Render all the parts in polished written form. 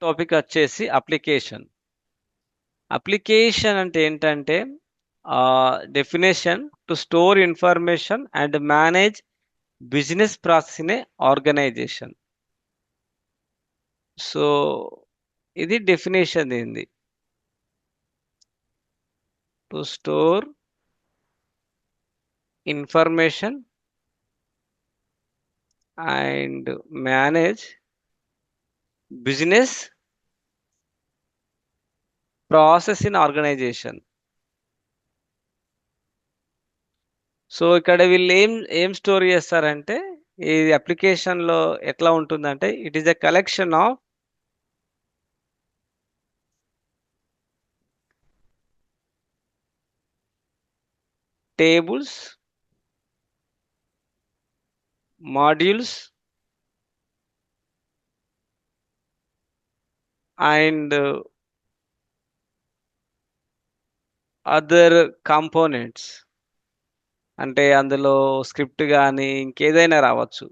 Topic వచ్చేసి application. Application అంటే ఏంటంటే definition to store information and manage business process in a organization. So ఇది definition ఏంది? To store information and manage business process in organization. So ఇక్కడ వీళ్ళు ఏం store చేస్తారంటే, ఈ అప్లికేషన్ లో ఎట్లా ఉంటుందంటే, it is a collection of tables, modules, and other components. అంటే అందులో స్క్రిప్ట్ కానీ ఇంకేదైనా రావచ్చు.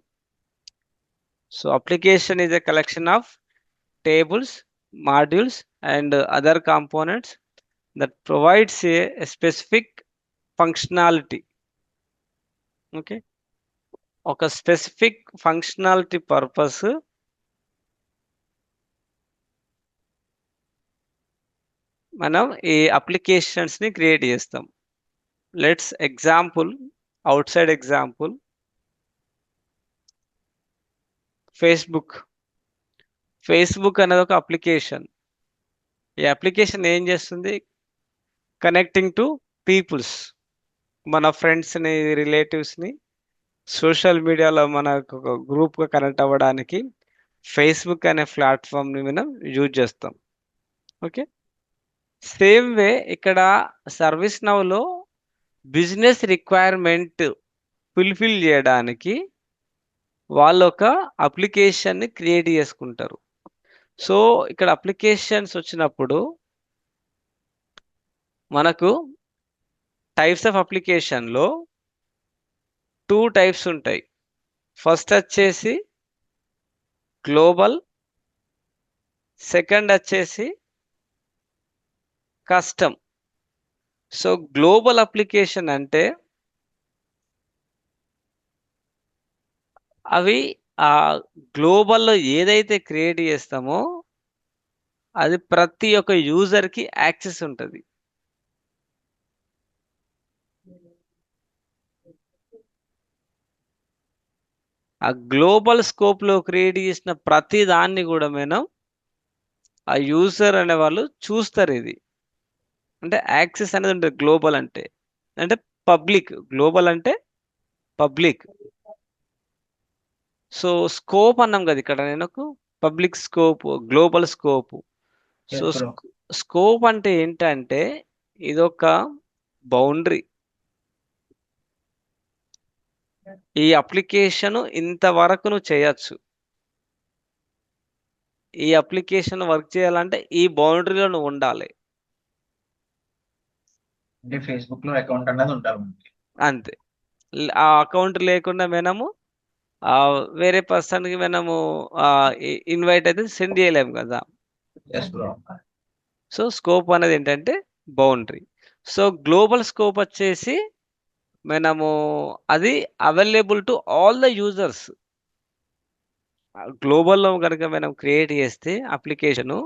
So application is a collection of tables, modules, and other components that provides a specific functionality. Okay, ఒక స్పెసిఫిక్ ఫంక్షనాలిటీ పర్పస్ మనం ఈ applications ని create చేస్తాం. Let's example, out side example, Facebook అనేది ఒక అప్లికేషన్. ఈ అప్లికేషన్ ఏం చేస్తుంది? కనెక్టింగ్ టు పీపుల్స్, మన ఫ్రెండ్స్ని, రిలేటివ్స్ని సోషల్ మీడియాలో మనకు ఒక గ్రూప్గా కనెక్ట్ అవ్వడానికి ఫేస్బుక్ అనే ప్లాట్ఫామ్ని మనం యూజ్ చేస్తాం. ఓకే, సేమ్ వే ఇక్కడ సర్వీస్ నౌలో బిజినెస్ రిక్వైర్మెంట్ ఫుల్ఫిల్ చేయడానికి వాళ్ళు ఒక అప్లికేషన్ని క్రియేట్ చేసుకుంటారు. సో ఇక్కడ అప్లికేషన్స్ వచ్చినప్పుడు మనకు టైప్స్ ఆఫ్ అప్లికేషన్లో 2 టైప్స్ ఉంటాయి. ఫస్ట్ వచ్చేసి గ్లోబల్, సెకండ్ వచ్చేసి కస్టమ్. సో గ్లోబల్ అప్లికేషన్ అంటే అవి ఆ గ్లోబల్లో ఏదైతే క్రియేట్ చేస్తామో అది ప్రతి ఒక్క యూజర్కి యాక్సెస్ ఉంటుంది. ఆ గ్లోబల్ స్కోప్లో క్రియేట్ చేసిన ప్రతి దాన్ని కూడా మనం ఆ యూజర్ అనే వాళ్ళు చూస్తారు. ఇది అంటే యాక్సెస్ అనేది ఉంటుంది. గ్లోబల్ అంటే పబ్లిక్, గ్లోబల్ అంటే పబ్లిక్. సో స్కోప్ అన్నాం కదా ఇక్కడ, నేను public scope, global scope. So scope అంటే ఏంటంటే ఇదొక బౌండరీ. ఈ అప్లికేషన్ ఇంతవరకు నువ్వు చేయొచ్చు, ఈ అప్లికేషన్ వర్క్ చేయాలంటే ఈ బౌండరీలో నువ్వు ఉండాలి. అంటే ఫేస్బుక్ లో అకౌంట్ అనేది ఉంటారు అంతే. ఆ అకౌంట్ లేకుండా మనము వేరే పర్సన్కి మనము ఇన్వైట్ అయితే సెండ్ చేయలేము కదా. సో స్కోప్ అనేది ఏంటంటే బౌండరీ. సో గ్లోబల్ స్కోప్ వచ్చేసి మనము అది available to all the users. గ్లోబల్లో కనుక మనం క్రియేట్ చేస్తే అప్లికేషను,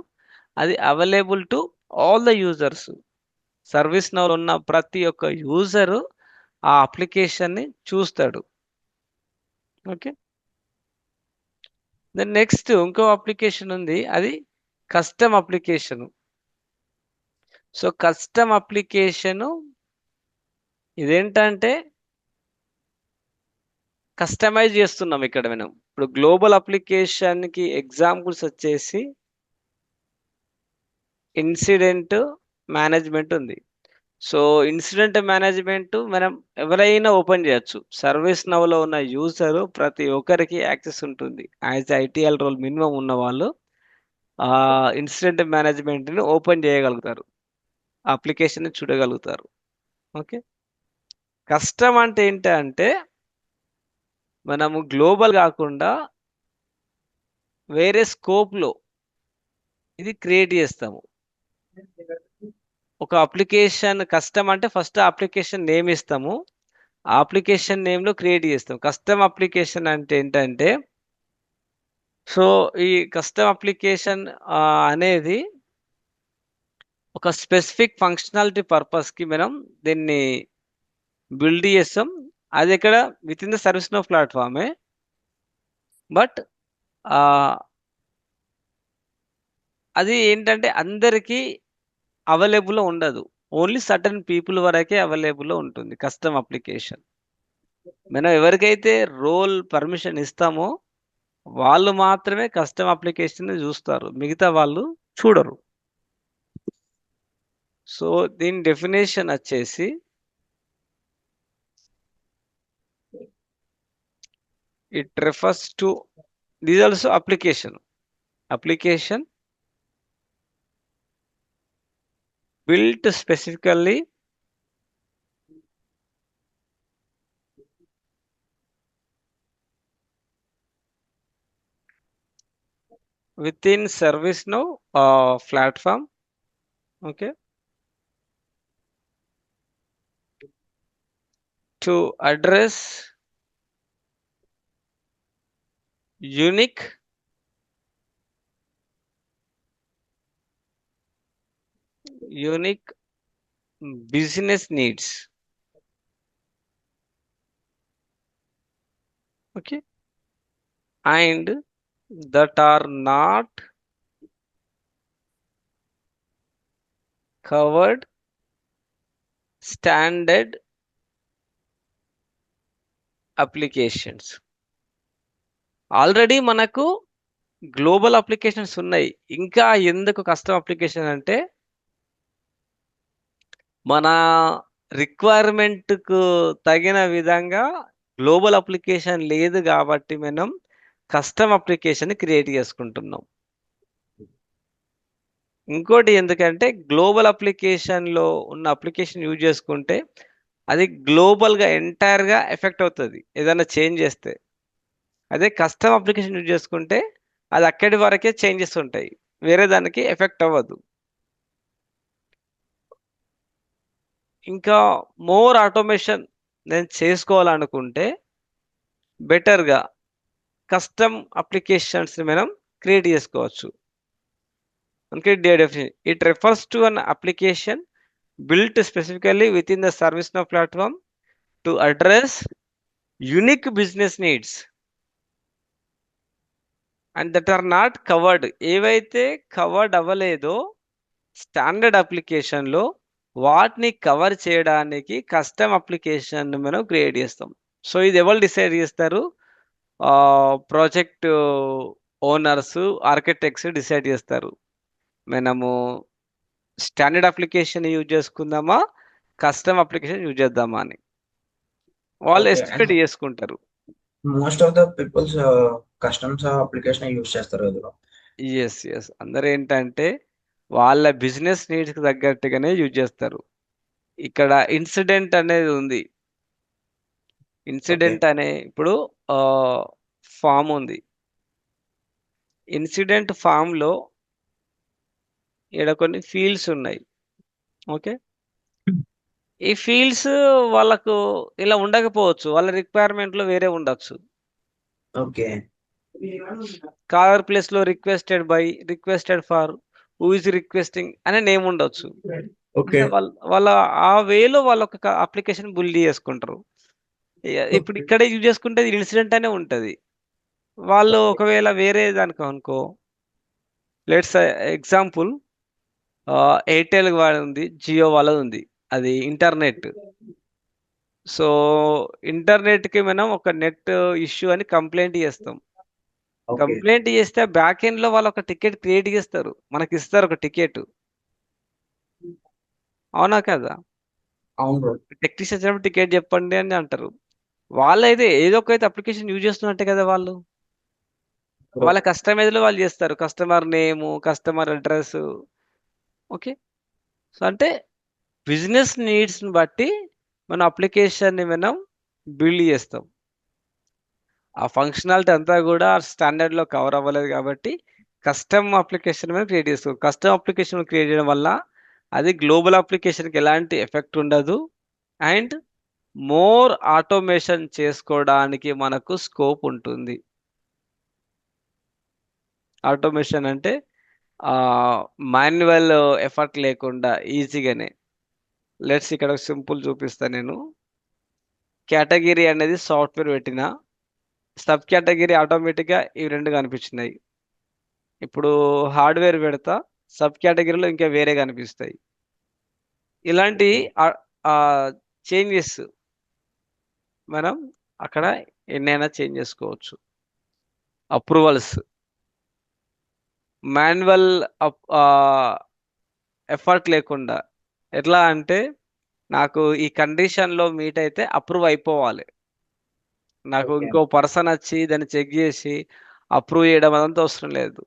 అది available to all the users. సర్వీస్ నౌలో ఉన్న ప్రతి ఒక్క యూజరు ఆ అప్లికేషన్ని చూస్తాడు. ఓకే, దెన్ నెక్స్ట్ ఇంకో అప్లికేషన్ ఉంది, అది custom application. So custom application ఇదేంటంటే కస్టమైజ్ చేస్తున్నాం ఇక్కడ మనం. ఇప్పుడు గ్లోబల్ అప్లికేషన్కి ఎగ్జాంపుల్స్ వచ్చేసి ఇన్సిడెంట్ మేనేజ్మెంట్ ఉంది. సో ఇన్సిడెంట్ మేనేజ్మెంట్ మనం ఎవరైనా ఓపెన్ చేయొచ్చు. సర్వీస్ నౌలో ఉన్న యూజర్ ప్రతి ఒక్కరికి యాక్సెస్ ఉంటుంది. యాజ్ ఐటీఎల్ రోల్ మినిమం ఉన్న వాళ్ళు ఇన్సిడెంట్ మేనేజ్మెంట్ని ఓపెన్ చేయగలుగుతారు, అప్లికేషన్ చూడగలుగుతారు. ఓకే, కస్టమ్ అంటే ఏంటంటే మనము గ్లోబల్ కాకుండా వేరే స్కోప్లో ఇది క్రియేట్ చేస్తాము. ఒక అప్లికేషన్ కస్టమ్ అంటే ఫస్ట్ అప్లికేషన్ నేమ్ ఇస్తాము. ఆ అప్లికేషన్ నేమ్లో క్రియేట్ చేస్తాం. కస్టమ్ అప్లికేషన్ అంటే ఏంటంటే, సో ఈ కస్టమ్ అప్లికేషన్ అనేది ఒక స్పెసిఫిక్ ఫంక్షనాలిటీ పర్పస్కి మనం దీన్ని బిల్డ్ చేస్తాం. అది ఇక్కడ within the ServiceNow ప్లాట్ఫామే. బట్ అది ఏంటంటే అందరికీ అవైలబుల్లో ఉండదు. ఓన్లీ సర్టన్ పీపుల్ వరకే అవైలబుల్లో ఉంటుంది కస్టమ్ అప్లికేషన్. మనం ఎవరికైతే రోల్ పర్మిషన్ ఇస్తామో వాళ్ళు మాత్రమే కస్టమ్ అప్లికేషన్ చూస్తారు. మిగతా వాళ్ళు చూడరు. సో దీని డెఫినేషన్ వచ్చేసి it refers to this also application built specifically within ServiceNow platform, okay, to address unique business needs, okay, and that are not covered standard applications. Already మనకు గ్లోబల్ అప్లికేషన్స్ ఉన్నాయి. ఇంకా ఎందుకు కస్టమ్ అప్లికేషన్ అంటే మన రిక్వైర్మెంట్కు తగిన విధంగా global application లేదు కాబట్టి మనం కస్టమ్ అప్లికేషన్ క్రియేట్ చేసుకుంటున్నాం. ఇంకోటి ఎందుకంటే గ్లోబల్ అప్లికేషన్లో ఉన్న అప్లికేషన్ యూజ్ చేసుకుంటే అది గ్లోబల్గా ఎంటైర్గా ఎఫెక్ట్ అవుతుంది ఏదైనా చేంజ్ చేస్తే. అదే కస్టమ్ అప్లికేషన్ యూజ్ చేసుకుంటే అది అక్కడి వరకే చేంజెస్ ఉంటాయి, వేరే దానికి ఎఫెక్ట్ అవ్వదు. ఇంకా మోర్ ఆటోమేషన్ నేను చేసుకోవాలనుకుంటే బెటర్గా కస్టమ్ అప్లికేషన్స్ని మనం క్రియేట్ చేసుకోవచ్చు. It refers to an application built specifically within the ServiceNow platform to address unique business needs and that are not covered. ఏవైతే కవర్డ్ అవ్వలేదో స్టాండర్డ్ అప్లికేషన్లో వాటిని కవర్ చేయడానికి కస్టమ్ అప్లికేషన్ మనం క్రియేట్ చేస్తాం. సో ఇది ఎవరు డిసైడ్ చేస్తారు? ప్రాజెక్ట్ ఓనర్స్, ఆర్కిటెక్ట్స్ డిసైడ్ చేస్తారు. మనము స్టాండర్డ్ అప్లికేషన్ యూజ్ చేసుకుందామా, కస్టమ్ అప్లికేషన్ యూజ్ చేద్దామా అని వాళ్ళు ఓకే. ఎస్టిమేట్ చేసుకుంటారు. Most of the peoples customs application use చేస్తారు కదా. ఎస్ అందరూ ఏంటంటే వాళ్ళ బిజినెస్ నీడ్స్కి తగ్గట్టుగానే యూజ్ చేస్తారు. ఇక్కడ ఇన్సిడెంట్ అనేది ఉంది. ఇన్సిడెంట్ అనే ఇప్పుడు ఫామ్ ఉంది. ఇన్సిడెంట్ ఫామ్లో ఇక్కడ కొన్ని ఫీల్డ్స్ ఉన్నాయి. ఓకే, ఈ ఫీల్డ్స్ వాళ్ళకు ఇలా ఉండకపోవచ్చు, వాళ్ళ రిక్వైర్మెంట్లో వేరే ఉండొచ్చు. ఓకే. కాలర్ ప్లేస్లో requested by, requested for, who is requesting అనే నేమ్ ఉండొచ్చు. ఓకే. అంటే వాళ్ళ ఆ వేలో వాళ్ళ ఒక అప్లికేషన్ బిల్డ్ చేసుకుంటారు. ఇప్పుడు ఇక్కడ యూజ్ చేసుకుంటే ఇన్సిడెంట్ అనే ఉంటుంది. వాళ్ళు ఒకవేళ వేరే దానికి అనుకో, లెట్స్ ఎగ్జాంపుల్ ఎయిర్టెల్ వాళ్ళది ఉంది, జియో వాళ్ళది ఉంది, అది ఇంటర్నెట్. సో ఇంటర్నెట్కి మనం ఒక నెట్ ఇష్యూ అని కంప్లైంట్ చేస్తాం. కంప్లైంట్ చేస్తే బ్యాక్ ఎండ్ లో వాళ్ళు ఒక టికెట్ క్రియేట్ చేస్తారు, మనకి ఇస్తారు ఒక టికెట్. అవునా కదా? అవును. టెక్నీషియన్ వచ్చినప్పుడు టికెట్ చెప్పండి అని అంటారు. వాళ్ళైతే ఏదో ఒక అప్లికేషన్ యూజ్ చేస్తున్నట్టే కదా, వాళ్ళ కస్టమైజ్లో వాళ్ళు చేస్తారు, కస్టమర్ నేము, కస్టమర్ అడ్రస్. ఓకే, సో అంటే బిజినెస్ నీడ్స్ని బట్టి మన అప్లికేషన్ని మనం బిల్డ్ చేస్తాం. ఆ ఫంక్షనాలిటీ అంతా కూడా స్టాండర్డ్లో కవర్ అవ్వలేదు కాబట్టి కస్టమ్ అప్లికేషన్ మీద క్రియేట్ చేసుకో. కస్టమ్ అప్లికేషన్ క్రియేట్ చేయడం వల్ల అది గ్లోబల్ అప్లికేషన్కి ఎలాంటి ఎఫెక్ట్ ఉండదు అండ్ మోర్ ఆటోమేషన్ చేసుకోవడానికి మనకు స్కోప్ ఉంటుంది. ఆటోమేషన్ అంటే మాన్యువల్ ఎఫర్ట్ లేకుండా ఈజీగానే. లెట్స్ ఇక్కడ సింపుల్ చూపిస్తా నేను. కేటగిరీ అనేది సాఫ్ట్వేర్ పెట్టిన సబ్ కేటగిరీ ఆటోమేటిక్గా ఇవి రెండు కనిపించినాయి. ఇప్పుడు హార్డ్వేర్ పెడతా సబ్ కేటగిరీలో ఇంకా వేరే కనిపిస్తాయి. ఇలాంటి చేంజెస్ మనం అక్కడ ఎన్నైనా చేంజ్ చేసుకోవచ్చు. అప్రూవల్స్ మాన్యువల్ ఎఫర్ట్ లేకుండా ఎట్లా అంటే నాకు ఈ కండిషన్లో మీట్ అయితే అప్రూవ్ అయిపోవాలి. నాకు ఓకే. ఇంకో పర్సన్ వచ్చి దాన్ని చెక్ చేసి అప్రూవ్ చేయడం అదంతా అవసరం లేదు.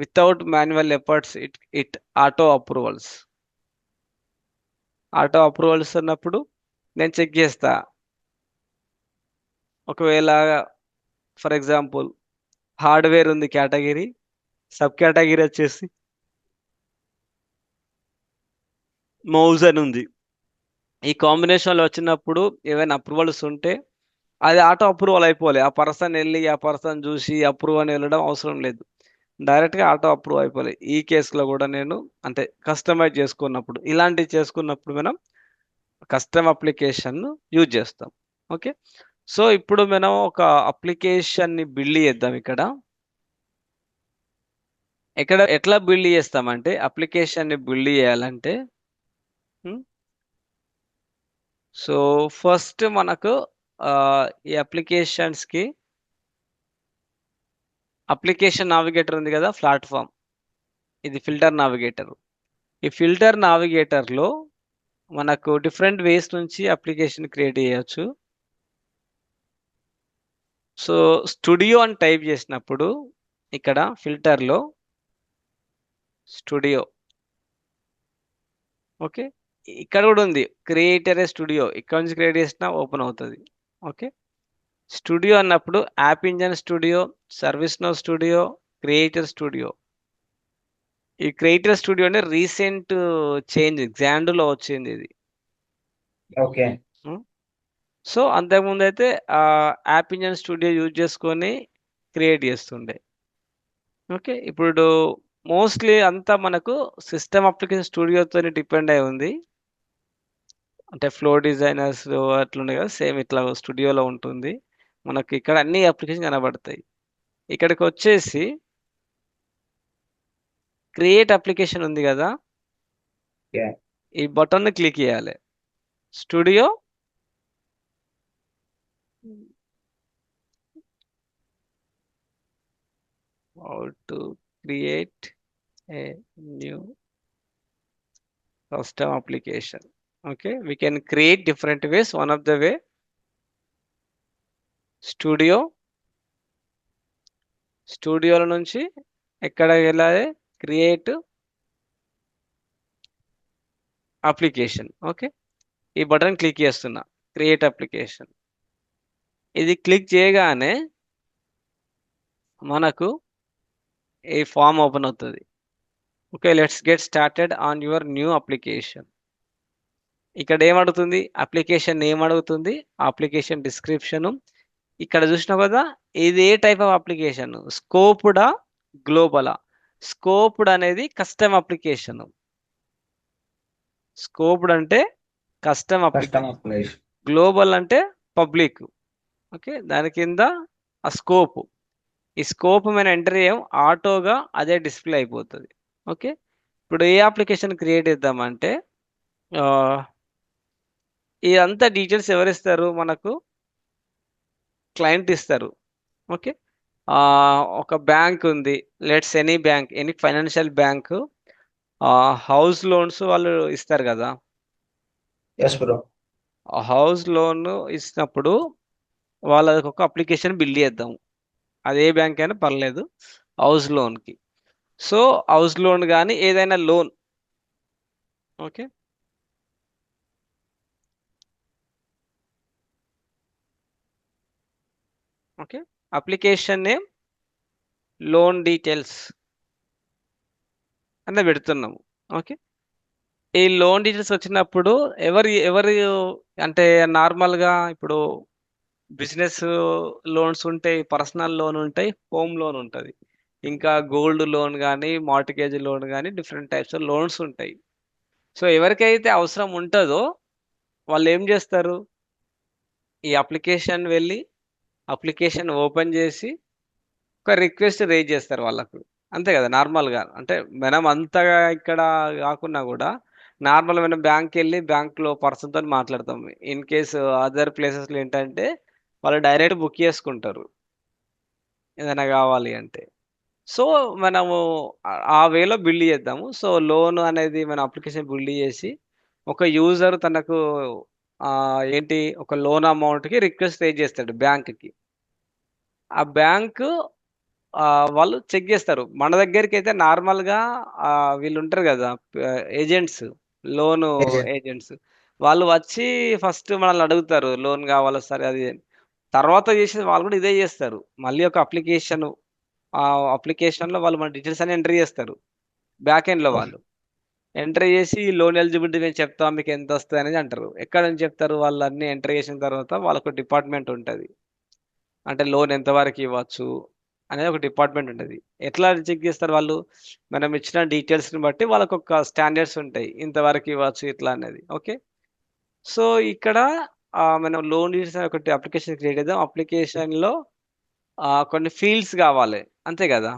Without manual efforts it auto approvals. Auto approvals అన్నప్పుడు నేను చెక్ చేస్తా. ఒకవేళ ఫర్ ఎగ్జాంపుల్ హార్డ్వేర్ ఉంది కేటగిరీ, సబ్ కేటగిరీ వచ్చేసి మౌజ్ అని ఉంది. ఈ కాంబినేషన్లో వచ్చినప్పుడు ఏవైనా అప్రూవల్స్ ఉంటే అది ఆటో అప్రూవల్ అయిపోలే. ఆ పర్సన్ వెళ్ళి ఆ పర్సన్ చూసి అప్రూవ్ అని వెళ్ళడం అవసరం లేదు. డైరెక్ట్గా ఆటో అప్రూవ్ అయిపోలే. ఈ కేసులో కూడా నేను అంటే కస్టమైజ్ చేసుకున్నప్పుడు ఇలాంటివి చేసుకున్నప్పుడు మనం కస్టమ్ అప్లికేషన్ యూజ్ చేస్తాం. ఓకే, సో ఇప్పుడు మనం ఒక అప్లికేషన్ని బిల్డ్ చేద్దాం. ఇక్కడ ఎట్లా బిల్డ్ చేస్తామంటే అప్లికేషన్ని బిల్డ్ చేయాలంటే సో ఫస్ట్ మనకు ఈ అప్లికేషన్స్కి అప్లికేషన్ నావిగేటర్ ఉంది కదా, ప్లాట్ఫామ్. ఇది ఫిల్టర్ నావిగేటర్. ఈ ఫిల్టర్ నావిగేటర్లో మనకు డిఫరెంట్ వేస్ నుంచి అప్లికేషన్ క్రియేట్ చేయొచ్చు. సో స్టూడియో అని టైప్ చేసినప్పుడు ఇక్కడ ఫిల్టర్లో స్టూడియో, ఓకే, ఇక్కడ కూడా ఉంది క్రియేటర్ ఏ స్టూడియో. ఇక్కడ నుంచి క్రియేట్ చేసినా ఓపెన్ అవుతుంది. ఓకే, స్టూడియో అన్నప్పుడు app engine studio, ServiceNow studio, creator studio. ఈ క్రియేటర్ స్టూడియో అంటే రీసెంట్ చేంజ్, Xandro లో వచ్చింది ఇది. ఓకే. సో అంతకుముందు అయితే యాప్ ఇంజన్ స్టూడియో యూజ్ చేసుకొని క్రియేట్ చేస్తుండే. ఓకే, ఇప్పుడు మోస్ట్లీ అంతా మనకు సిస్టమ్ అప్లికేషన్ స్టూడియోతో డిపెండ్ అయి ఉంది. అంటే ఫ్లో డిజైనర్స్ అట్లున్నాయి కదా, సేమ్ ఇట్లా స్టూడియోలో ఉంటుంది. మనకి ఇక్కడ అన్ని అప్లికేషన్ కనబడతాయి. ఇక్కడికి వచ్చేసి క్రియేట్ అప్లికేషన్ ఉంది కదా, ఓకే. ఈ బటన్ క్లిక్ చేయాలి. Studio how to create a new custom application. Okay, we can create different ways. One of the way స్టూడియోల నుంచి ఎక్కడ వెళ్ళాలి, క్రియేట్ అప్లికేషన్. ఓకే, ఈ బటన్ క్లిక్ చేస్తున్నా, క్రియేట్ అప్లికేషన్. ఇది క్లిక్ చేయగానే మనకు ఈ ఫామ్ ఓపెన్ అవుతుంది. Okay, let's get started on your new application. ఇక్కడ ఏమడుగుతుంది, అప్లికేషన్ నేమ్ అడుగుతుంది, అప్లికేషన్ డిస్క్రిప్షను. ఇక్కడ చూసినావు కదా, ఇది ఏ టైప్ ఆఫ్ అప్లికేషన్, స్కోప్డా గ్లోబలా. స్కోప్డ్ అనేది కస్టమ్ అప్లికేషన్. స్కోప్డ్ అంటే custom custom application, application. Global అంటే పబ్లిక్. ఓకే, దాని కింద ఆ స్కోప్. ఈ స్కోప్ మనం ఎంటర్ చేయం, ఆటోగా అదే డిస్ప్లే అయిపోతుంది. ఓకే, ఇప్పుడు ఏ అప్లికేషన్ క్రియేట్ చేద్దామంటే ఇదంతా డీటెయిల్స్ ఎవరు ఇస్తారు మనకు, క్లయింట్ ఇస్తారు. ఓకే, ఒక బ్యాంక్ ఉంది, let's any bank, any financial bank. House loans వాళ్ళు ఇస్తారు కదా. Yes bro. హౌస్ లోన్ ఇచ్చినప్పుడు వాళ్ళకి ఒక అప్లికేషన్ బిల్డ్ చేద్దాం. అది ఏ బ్యాంక్ అయినా పర్లేదు, హౌస్ లోన్కి. సో హౌస్ లోన్ కానీ ఏదైనా loan. Okay, okay, application name loan details అన్న పెడుతున్నాము. ఓకే. ఈ లోన్ డీటెయిల్స్ వచ్చినప్పుడు ఎవరు అంటే నార్మల్గా ఇప్పుడు బిజినెస్ లోన్స్ ఉంటాయి, పర్సనల్ లోన్ ఉంటాయి, హోమ్ లోన్ ఉంటుంది, ఇంకా గోల్డ్ లోన్ కానీ మార్టిగేజ్ లోన్ కానీ డిఫరెంట్ టైప్స్ ఆఫ్ లోన్స్ ఉంటాయి. సో ఎవరికైతే అవసరం ఉంటుందో వాళ్ళు ఏం చేస్తారు, ఈ అప్లికేషన్ వెళ్ళి అప్లికేషన్ ఓపెన్ చేసి ఒక రిక్వెస్ట్ రేజ్ చేస్తారు వాళ్ళకు. అంతే కదా నార్మల్గా. అంటే మనం అంతగా ఇక్కడ కాకున్నా కూడా నార్మల్ మనం బ్యాంక్కి వెళ్ళి బ్యాంక్లో పర్సన్తో మాట్లాడతాం. ఇన్ కేసు అదర్ ప్లేసెస్లో ఏంటంటే వాళ్ళు డైరెక్ట్ బుక్ చేసుకుంటారు ఏదైనా కావాలి అంటే. సో మనము ఆ వేలో బిల్డ్ చేద్దాము. సో లోన్ అనేది మన అప్లికేషన్ బిల్డ్ చేసి ఒక యూజర్ తనకు ఏంటి ఒక లోన్ అమౌంట్కి రిక్వెస్ట్ రేజ్ చేస్తాడు బ్యాంక్కి. ఆ బ్యాంకు వాళ్ళు చెక్ చేస్తారు. మన దగ్గరికైతే నార్మల్‌గా వీళ్ళు ఉంటారు గదా! ఏజెంట్స్, లోను ఏజెంట్. ఏజెంట్స్. వాళ్ళు వచ్చి ఫస్ట్ మనల్ని అడుగుతారు. లోన్ కావాలా సార్ అది అని. తర్వాత చేసేది వాళ్ళు కూడా ఇదే చేస్తారు. మళ్ళీ ఒక అప్లికేషను, ఆ అప్లికేషన్‌లో వాళ్ళు మన డీటెయిల్స్ అన్ని ఎంటర్ చేస్తారు. బ్యాక్ ఎండ్‌లో వాళ్ళు. ఎంటర్ చేసి లోన్ ఎలిజిబిలిటీ మేము చెప్తాం మీకు ఎంతొస్తది అనేది అంటారు. ఎక్కడ నుంచి చెప్తారు? వాళ్ళు అన్నీ ఎంటర్ చేసిన తర్వాత వాళ్ళకు డిపార్ట్‌మెంట్ ఉంటది. అంటే లోన్ ఎంత వరకు ఇవ్వచ్చు అనేది ఒక డిపార్ట్మెంట్ ఉంటది. ఎట్లా చెక్ చేస్తారు వాళ్ళు? మనం ఇచ్చిన డీటెయిల్స్‌ని బట్టి వాళ్ళకొక స్టాండర్డ్స్ ఉంటాయి. ఇంతవరకు ఇవ్వచ్చు ఇట్లా అనేది. ఓకే. సో, ఇక్కడ మనం లోన్ డీటెయిల్స్ అని ఒకటి అప్లికేషన్ క్రియేట్ చేద్దాం. అప్లికేషన్‌లో కొన్ని ఫీల్డ్స్ కావాలి. అంతే కదా!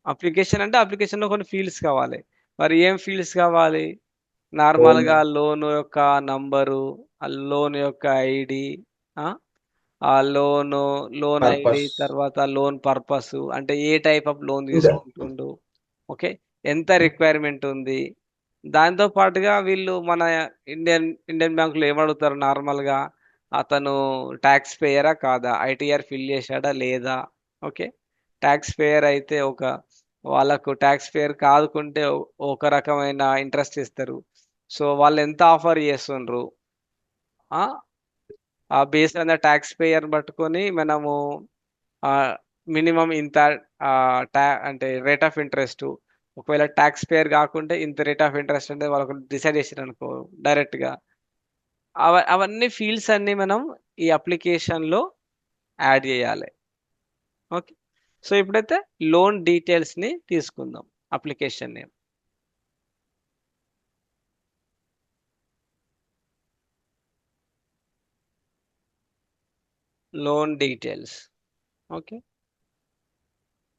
అప్లికేషన్ అంటే అప్లికేషన్‌లో కొన్ని ఫీల్డ్స్ కావాలి. మరి ఏం ఫీల్డ్స్ కావాలి? లోన్ నార్మల్‌గా లోన్ యొక్క నంబరు, ఆ లోన్ యొక్క ఐడీ, ఆ! ఆ లోన్ ఐడీ, పర్పస్. తర్వాత లోన్ పర్పసు, అంటే ఏ టైప్ ఆఫ్ లోన్ తీసుకుంటుండు. ఓకే. ఎంత రిక్వైర్మెంట్ ఉంది. దాంతో పాటుగా వీళ్ళు మన ఇండియన్ బ్యాంక్‌లో ఏమడుగుతారు నార్మల్‌గా, అతను టాక్స్ పేయరా? కాదా? ఐటీఆర్ ఫిల్ చేశాడా? లేదా? ఓకే. టాక్స్ పేయర్ అయితే వాళ్ళకు టాక్స్ పేయర్ కాదుకుంటే ఒక రకమైన ఇంట్రెస్ట్ ఇస్తారు. సో, వాళ్ళెంత ఆఫర్ చేస్తుండ్రు. ఆ! బేస్డ్ ఆన్ ద టాక్స్ పేయర్‌ని పట్టుకొని మనము ఆహ్, మినిమమ్ ఇంత అంటే రేట్ ఆఫ్ ఇంట్రెస్టు. ఒకవేళ టాక్స్ పేయర్ కాకుంటే ఇంత రేట్ ఆఫ్ ఇంట్రెస్ట్ అనేది వాళ్ళకు డిసైడ్ చేసిరనుకో డైరెక్ట్‌గా. అవన్నీ ఫీల్డ్స్ అన్నీ మనం ఈ అప్లికేషన్‌లో యాడ్ చేయాలి. ఓకే. సో, ఇప్పుడైతే లోన్ డీటెయిల్స్‌ని తీసుకుందాం. Application name. Loan details. Okay.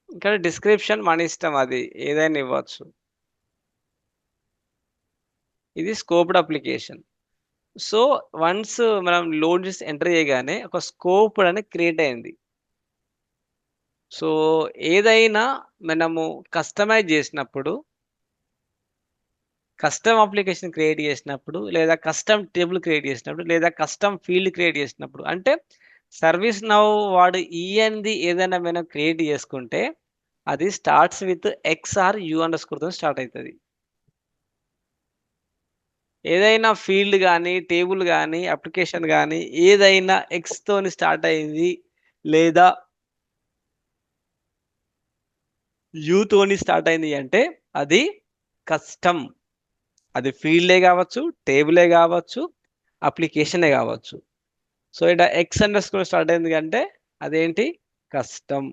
ఇక్కడ డిస్క్రిప్షన్ మన ఇష్టం అది. ఏదైనా ఇవ్వచ్చు. ఇది స్కోప్డ్ అప్లికేషన్. సో, వన్స్ మనం లోడ్ చేసి ఎంటర్ చేయగానే ఒక స్కోప్ అనేది క్రియేట్ అయింది. సో, ఏదైనా మనము కస్టమైజ్ చేసినప్పుడు, కస్టమ్ అప్లికేషన్ క్రియేట్ చేసినప్పుడు, లేదా కస్టమ్ టేబుల్ క్రియేట్ చేసినప్పుడు, లేదా కస్టమ్ ఫీల్డ్ క్రియేట్ చేసినప్పుడు, అంటే సర్వీస్ నౌ వాడు ఇయ్యంది ఏదైనా మనం క్రియేట్ చేసుకుంటే, అది starts with X R U అండర్ స్కోర్‌తోని స్టార్ట్ అయితది. ఏదైనా ఫీల్డ్ గాని, టేబుల్ గాని, అప్లికేషన్ గాని ఏదైనా ఎక్స్‌తోని స్టార్ట్ అయింది లేదా యూతోని స్టార్ట్ అయింది అంటే అది కస్టమ్. అది ఫీల్డే గావచ్చు, టేబులే గావచ్చు, అప్లికేషనే గావచ్చు. సో, ఈడ ఎక్స్ అండర్‌స్కోర్ స్టార్ట్ అయింది అంటే అదేంటి కస్టమ్.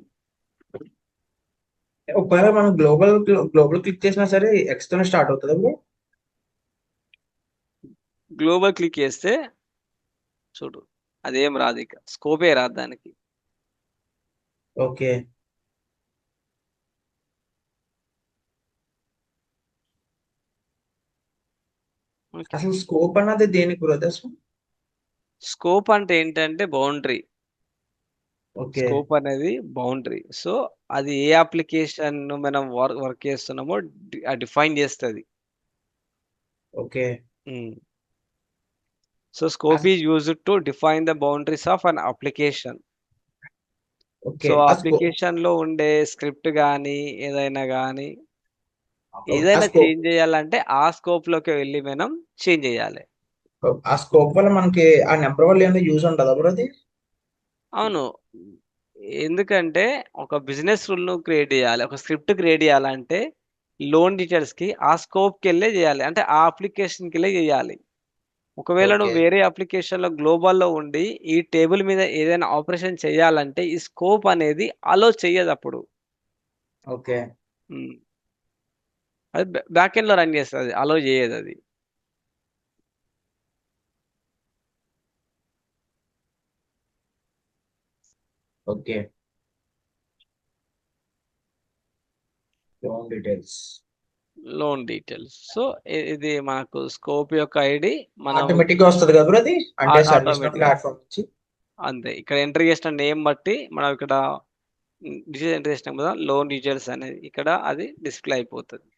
ఒకవేళ మనం గ్లోబల్ క్లిక్ చేసినా సరే ఎక్స్ తోనే స్టార్ట్ అవుతుందా బ్రో? గ్లోబల్ క్లిక్ చేస్తే చూడు అదేం రాదిక. స్కోపే రాదు దానికి. ఓకే. ఓకే. అసలు స్కోప్ అన్నది దేనికి బ్రదర్స్? స్కోప్ అంటే ఏంటంటే బౌండరీ. ఓకే. స్కోప్ అనేది బౌండరీ. సో, అది ఏ అప్లికేషన్ మనం వర్క్ చేస్తున్నామో డిఫైన్ చేస్తది. Okay. Hmm. So, scope as- is used to define the boundaries of an application. Okay. So, అప్లికేషన్‌లో ఉండే స్క్రిప్ట్ గాని, ఏదైనా గాని, ఆ ఏదైనా స్కోప్ చేంజ్ చేయాలంటే ఆ స్కోప్‌లోకి వెళ్లి మనం చేంజ్ చేయాలి. ఆ స్కోప్ వల్ల మనకి ఆ నెంబర్ వల్ల ఏమైనా యూజ్ ఉంటుందా బ్రో అది? అవును. ఎందుకంటే ఒక బిజినెస్ రూల్ క్రియేట్ చేయాలి, ఒక స్క్రిప్ట్ క్రియేట్ చేయాలంటే లోన్ డీటెయిల్స్ కి ఆ స్కోప్ కెళ్ళే చేయాలి, అంటే ఆ అప్లికేషన్ కెళ్ళే చేయాలి. ఒకవేళ ఓకే. నువ్వు వేరే అప్లికేషన్‌లో గ్లోబల్‌లో ఉండి, ఈ టేబుల్ మీద ఏదైనా ఆపరేషన్ చేయాలంటే, ఈ స్కోప్ అనేది అలో చెయ్యదప్పుడు. ఓకే. హ్మ్. అది బ్యాక్ ఎండ్‌లో రన్ చేస్తది. అలో చేయదది. Okay. Loan details. Loan details. So, ఇది మనకు స్కోప్ యొక్క ఐడీ మనం ఆటోమేటిక్‌గా వస్తది కదా బ్రో అది? అంటే సర్వీస్ నో ఆటోమేటిక్‌గా ప్లాట్‌ఫార్మ్ నుంచి. అంతే. ఇక్కడ ఎంటర్ చేసిన నేమ్ బట్టి మనం ఇక్కడ డీటెయిల్స్ ఎంటర్ చేసినాం కదా! లోన్ డీటెయిల్స్ అనేది ఇక్కడ అది డిస్‌ప్లే అయిపోతది.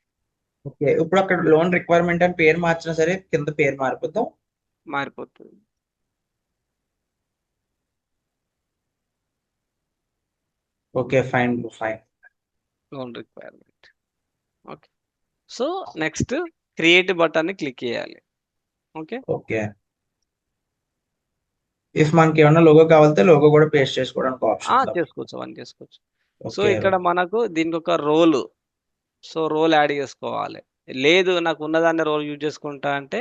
ఓకే. ఇప్పుడు అక్కడ లోన్ రిక్వైర్మెంట్ అని పేరు మార్చినా సరే కింద పేరు మారిపోద్దా? మారిపోతది. Okay. Fine bro. Fine. Loan requirement. Okay. So, next create బటన్‌ని క్లిక్ చేయాలి. ఓకే. ఓకే. ఇఫ్ మనకేమన్నా లోగో కావాలితే లోగో కూడా పేస్ట్ చేసుకోవడానికి ఆప్షన్ ఉందా? చేసుకోవచ్చు. అవన్నీ చేసుకోవచ్చు. So, okay. ఇక్కడ మనకు దీనికొక రోల్. సో, రోల్ యాడ్ చేసుకోవాలి. లేదు నాకు ఉన్నదాన్నే రోల్ యూజ్ చేసుకుంటా అంటే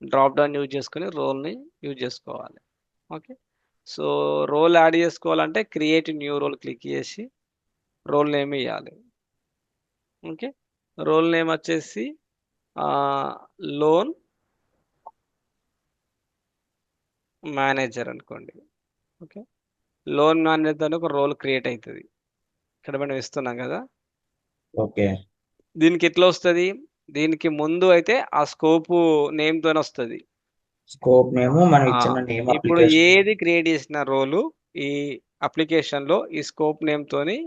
డ్రాప్ డౌన్ యూజ్ చేసుకొని రోల్‌ని యూజ్ చేసుకోవాలి. ఓకే. సో, రోల్ యాడ్ చేసుకోవాలంటే క్రియేట్ న్యూ రోల్ క్లిక్ చేసి రోల్ నేమ్ ఇయ్యాలి. ఓకే. రోల్ నేమ్ వచ్చేసి ఆహ్, లోన్ మేనేజర్ అనుకోండి. ఓకే. లోన్ మేనేజర్ అని ఒక రోల్ క్రియేట్ అయితది. ఇక్కడ మనం ఇస్తున్నాం కదా! ఓకే. దీనికి ఎట్లా వస్తది? దీనికి ముందు అయితే ఆ స్కోపు నేమ్‌తోనొస్తది. స్కోప్ నేము మనం ఆ! ఇచ్చిన నేమ్ ఇప్పుడు అప్లికేషన్ నేమ్. ఏది క్రియేట్ చేసిన రోలు ఈ అప్లికేషన్‌లో ఈ స్కోప్ నేమ్‌తోని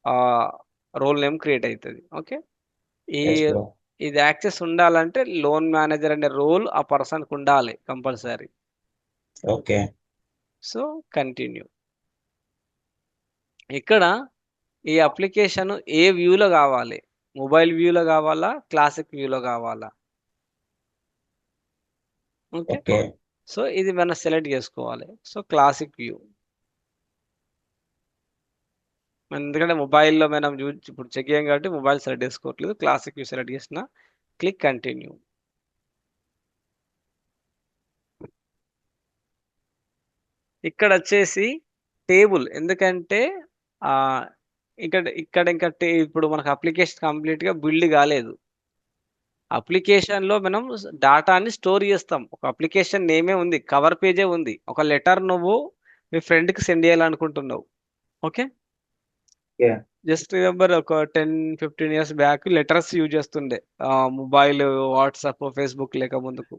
ఆహ్, రోల్ నేమ్ క్రియేట్ అయితది. ఓకే. ఈ యెస్ బ్రో. ఇది యాక్సెస్ ఉండాలంటే లోన్ మేనేజర్ అనే రోల్ ఆ పర్సన్‌కి ఉండాలి కంపల్సరీ. ఓకే. So, continue. ఇక్కడ ఈ అప్లికేషన్ ఏ వ్యూలో కావాలి? మొబైల్ వ్యూలో కావాలా? క్లాసిక్ వ్యూలో కావాలా? ఓకే. ఓకే. సో, ఇది మనం సెలెక్ట్ చేసుకోవాలి. So, classic view. ఎందుకంటే మొబైల్‌లో మనం ఇప్పుడు చెక్ చేయం కాబట్టి మొబైల్ సెలెక్ట్ చేసుకోవట్లేదు. క్లాసిక్ వ్యూ సెలెక్ట్ చేసిన. Click continue. ఇక్కడొచ్చేసి టేబుల్ ఎందుకంటే ఆహ్, ఇక్కడ ఇక్కడ ఇంకా ఇప్పుడు మనకు అప్లికేషన్ కంప్లీట్‌గా బిల్డ్ కాలేదు. అప్లికేషన్‌లో మనం డాటాని స్టోర్ చేస్తాం. ఒక అప్లికేషన్ నేమే ఉంది. కవర్ పేజే ఉంది. ఒక లెటర్ నువ్వు మీ ఫ్రెండ్‌కి సెండ్ చేయాలనుకుంటున్నావు. ఓకే. ఓకే. జస్ట్ రిమెంబర్ ఒక 10, 15 ఇయర్స్ బ్యాక్ లెటర్స్ యూజ్ చేస్తుండే. మొబైల్, వాట్సాప్, ఫేస్‌బుక్ లేక ముందుకు.